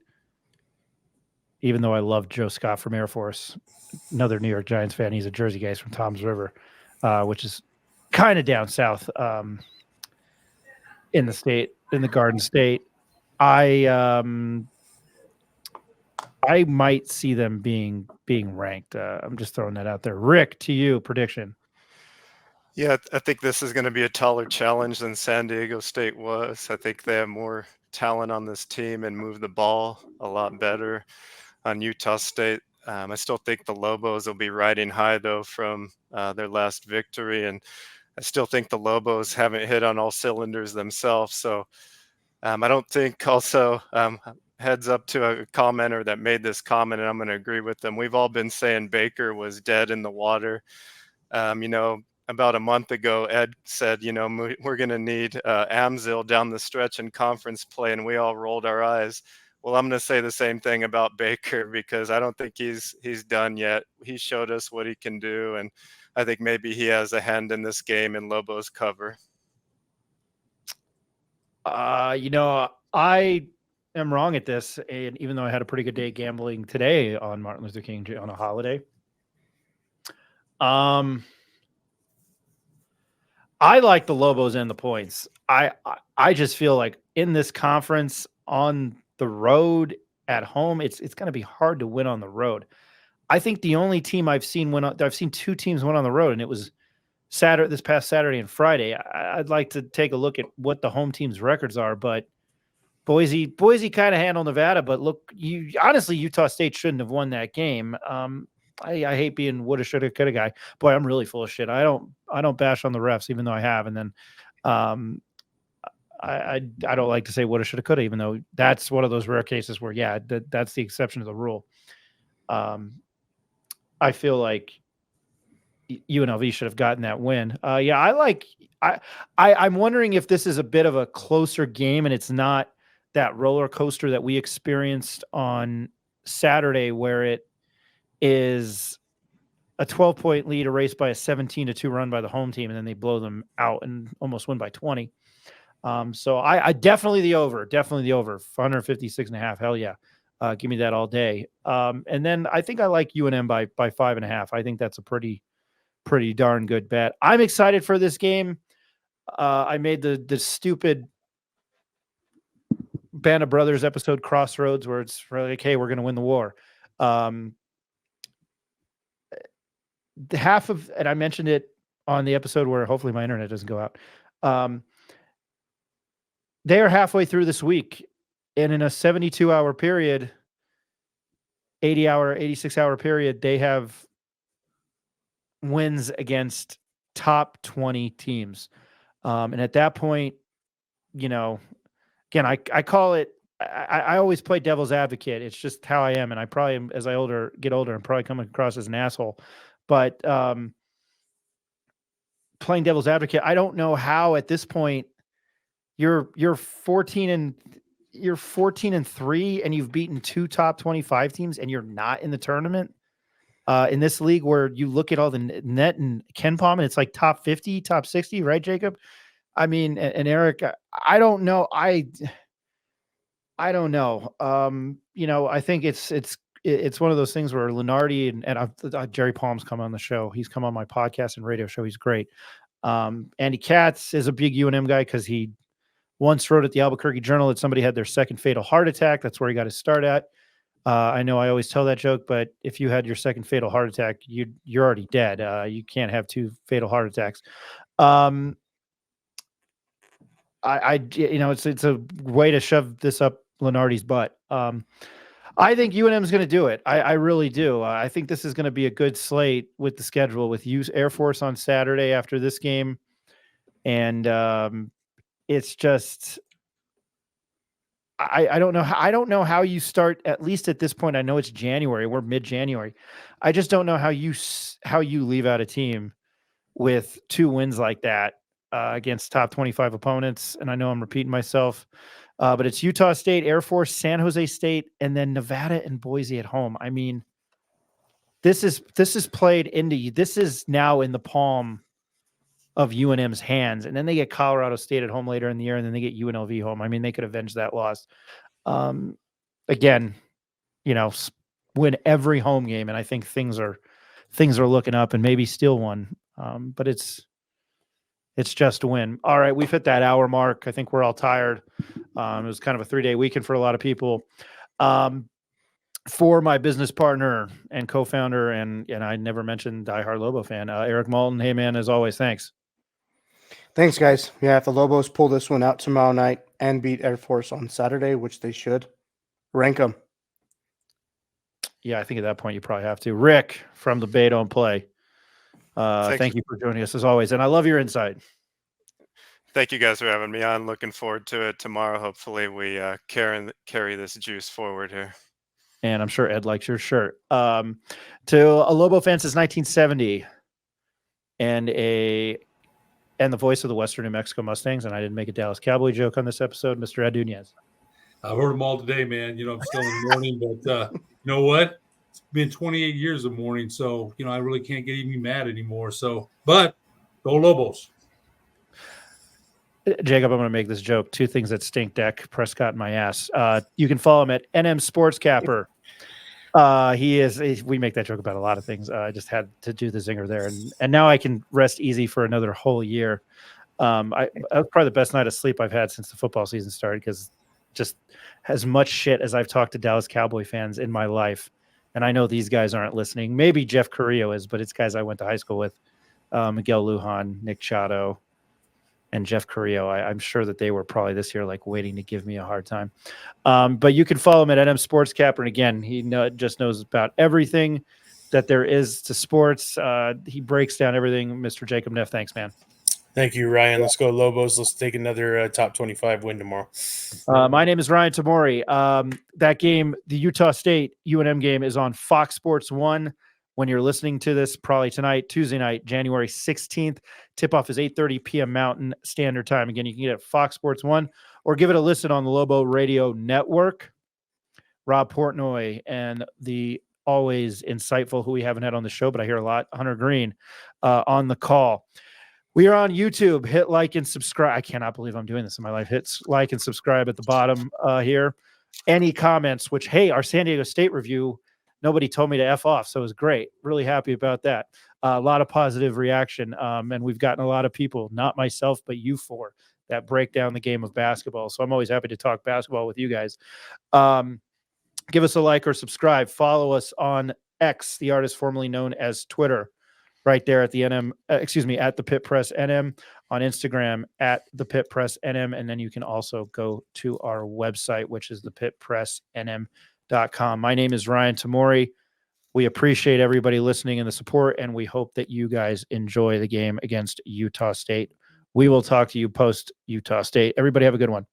even though I love Joe Scott from Air Force, another New York Giants fan. He's a Jersey guy. He's from Toms River, which is kind of down south in the state, in the Garden State. I might see them being ranked. I'm just throwing that out there. Rick, to you, prediction. Yeah, I think this is going to be a taller challenge than San Diego State was. I think they have more talent on this team and move the ball a lot better on Utah State. I still think the Lobos will be riding high, though, from their last victory. And I still think the Lobos haven't hit on all cylinders themselves. So I don't think also heads up to a commenter that made this comment, and I'm going to agree with them. We've all been saying Baker was dead in the water. About a month ago, Ed said, we're going to need Amzil down the stretch in conference play, and we all rolled our eyes. Well, I'm going to say the same thing about Baker because I don't think he's done yet. He showed us what he can do, and I think maybe he has a hand in this game in Lobos cover. I am wrong at this, and even though I had a pretty good day gambling today on Martin Luther King on a holiday, I like the Lobos and the points. I just feel like in this conference on the road at home, it's going to be hard to win on the road. I think the only team I've seen two teams win on the road, and it was this past Saturday and Friday. I'd like to take a look at what the home team's records are, but Boise kind of handled Nevada. But look, honestly, Utah State shouldn't have won that game. I hate being woulda, shoulda, coulda guy. Boy, I'm really full of shit. I don't bash on the refs, even though I have. And then I don't like to say woulda, shoulda, coulda, even though that's one of those rare cases where, yeah, that's the exception to the rule. I feel like UNLV should have gotten that win. I'm wondering if this is a bit of a closer game and it's not that roller coaster that we experienced on Saturday where it is a 12-point lead erased by a 17-2 run by the home team, and then they blow them out and almost win by 20. So I definitely the over, 156.5. Hell yeah. Give me that all day. And then I think I like UNM by 5.5. I think that's a pretty darn good bet. I'm excited for this game. I made the stupid Band of Brothers episode Crossroads where it's like, hey, we're going to win the war. And I mentioned it on the episode where hopefully my internet doesn't go out. They are halfway through this week, and in a 72-hour period, 86-hour period, they have wins against top 20 teams. And at that point, again, I call it, I always play devil's advocate. It's just how I am. And I probably am, as I get older, I'm probably coming across as an asshole. But playing devil's advocate, I don't know how at this point you're 14 and 3 and you've beaten 2 top 25 teams and you're not in the tournament in this league where you look at all the net and KenPom and it's like top 50, top 60, right, Jacob? I mean, and Eric, I don't know. I don't know. I think it's one of those things where Lenardi and Jerry Palm's come on the show. He's come on my podcast and radio show. He's great. Andy Katz is a big UNM guy because he once wrote at the Albuquerque Journal that somebody had their second fatal heart attack. That's where he got his start at. I know I always tell that joke, but if you had your second fatal heart attack, you're already dead. You can't have 2 fatal heart attacks. It's a way to shove this up Lenardi's butt. I think UNM is going to do it. I really do. I think this is going to be a good slate with the schedule with Air Force on Saturday after this game. And it's just, I don't know. I don't know how you start, at least at this point. I know it's January. We're mid-January. I just don't know how you leave out a team with 2 wins like that. against top 25 opponents. And I know I'm repeating myself, but it's Utah State, Air Force, San Jose State, and then Nevada and Boise at home. I mean, this is played into, this is now in the palm of UNM's hands. And then they get Colorado State at home later in the year, and then they get UNLV home. I mean, they could avenge that loss. Again, win every home game. And I think things are looking up, and maybe steal one. But it's just a win. All right. We've hit that hour mark. I think we're all tired. It was kind of a 3-day weekend for a lot of people. For my business partner and co-founder, and I never mentioned diehard Lobo fan, Eric Malton. Hey man, as always, thanks. Thanks, guys. Yeah, if the Lobos pull this one out tomorrow night and beat Air Force on Saturday, which they should, rank them. Yeah, I think at that point you probably have to. Rick from the Bay Don't Play. Thank you for joining us as always, and I love your insight. Thank you guys for having me on. Looking forward to it tomorrow. Hopefully we carry this juice forward here. And I'm sure Ed likes your shirt. To a Lobo fan since 1970, and the voice of the Western New Mexico Mustangs, and I didn't make a Dallas Cowboy joke on this episode, Mr. Ed Nunez. I've heard them all today, man. I'm still in the morning, but you know what? It's been 28 years of morning, so I really can't get even mad anymore. So, but go Lobos. Jacob, I'm going to make this joke. 2 things that stink, Dak Prescott and my ass. You can follow him at NM Sports Capper. We make that joke about a lot of things. I just had to do the zinger there, and now I can rest easy for another whole year. That was probably the best night of sleep I've had since the football season started, because just as much shit as I've talked to Dallas Cowboy fans in my life, and I know these guys aren't listening. Maybe Jeff Carrillo is, but it's guys I went to high school with, Miguel Lujan, Nick Chato, and Jeff Carrillo. I'm sure that they were probably this year waiting to give me a hard time. But you can follow him at NM Sports Capper. And again, he just knows about everything that there is to sports. He breaks down everything. Mr. Jacob Neff, thanks, man. Thank you, Ryan. Let's go Lobos. Let's take another top 25 win tomorrow. My name is Ryan Tamori. That game, the Utah State UNM game, is on Fox Sports 1. When you're listening to this, probably tonight, Tuesday night, January 16th. Tip-off is 8:30 p.m. Mountain Standard Time. Again, you can get it at Fox Sports 1 or give it a listen on the Lobo Radio Network. Rob Portnoy and the always insightful, who we haven't had on the show, but I hear a lot, Hunter Green, on the call. We are on YouTube. Hit like and subscribe. I cannot believe I'm doing this in my life. Hit like and subscribe at the bottom here. Any comments, which, hey, our San Diego State review, nobody told me to F off, so it was great. Really happy about that. A lot of positive reaction, and we've gotten a lot of people, not myself, but you four, that break down the game of basketball. So I'm always happy to talk basketball with you guys. Give us a like or subscribe. Follow us on X, the artist formerly known as Twitter, right there at the at the Pit Press NM, on Instagram at the Pit Press NM, and then you can also go to our website, which is thepitpressnm.com. My name is Ryan Tamori. We appreciate everybody listening and the support, and we hope that you guys enjoy the game against Utah State. We will talk to you post Utah State. Everybody have a good one.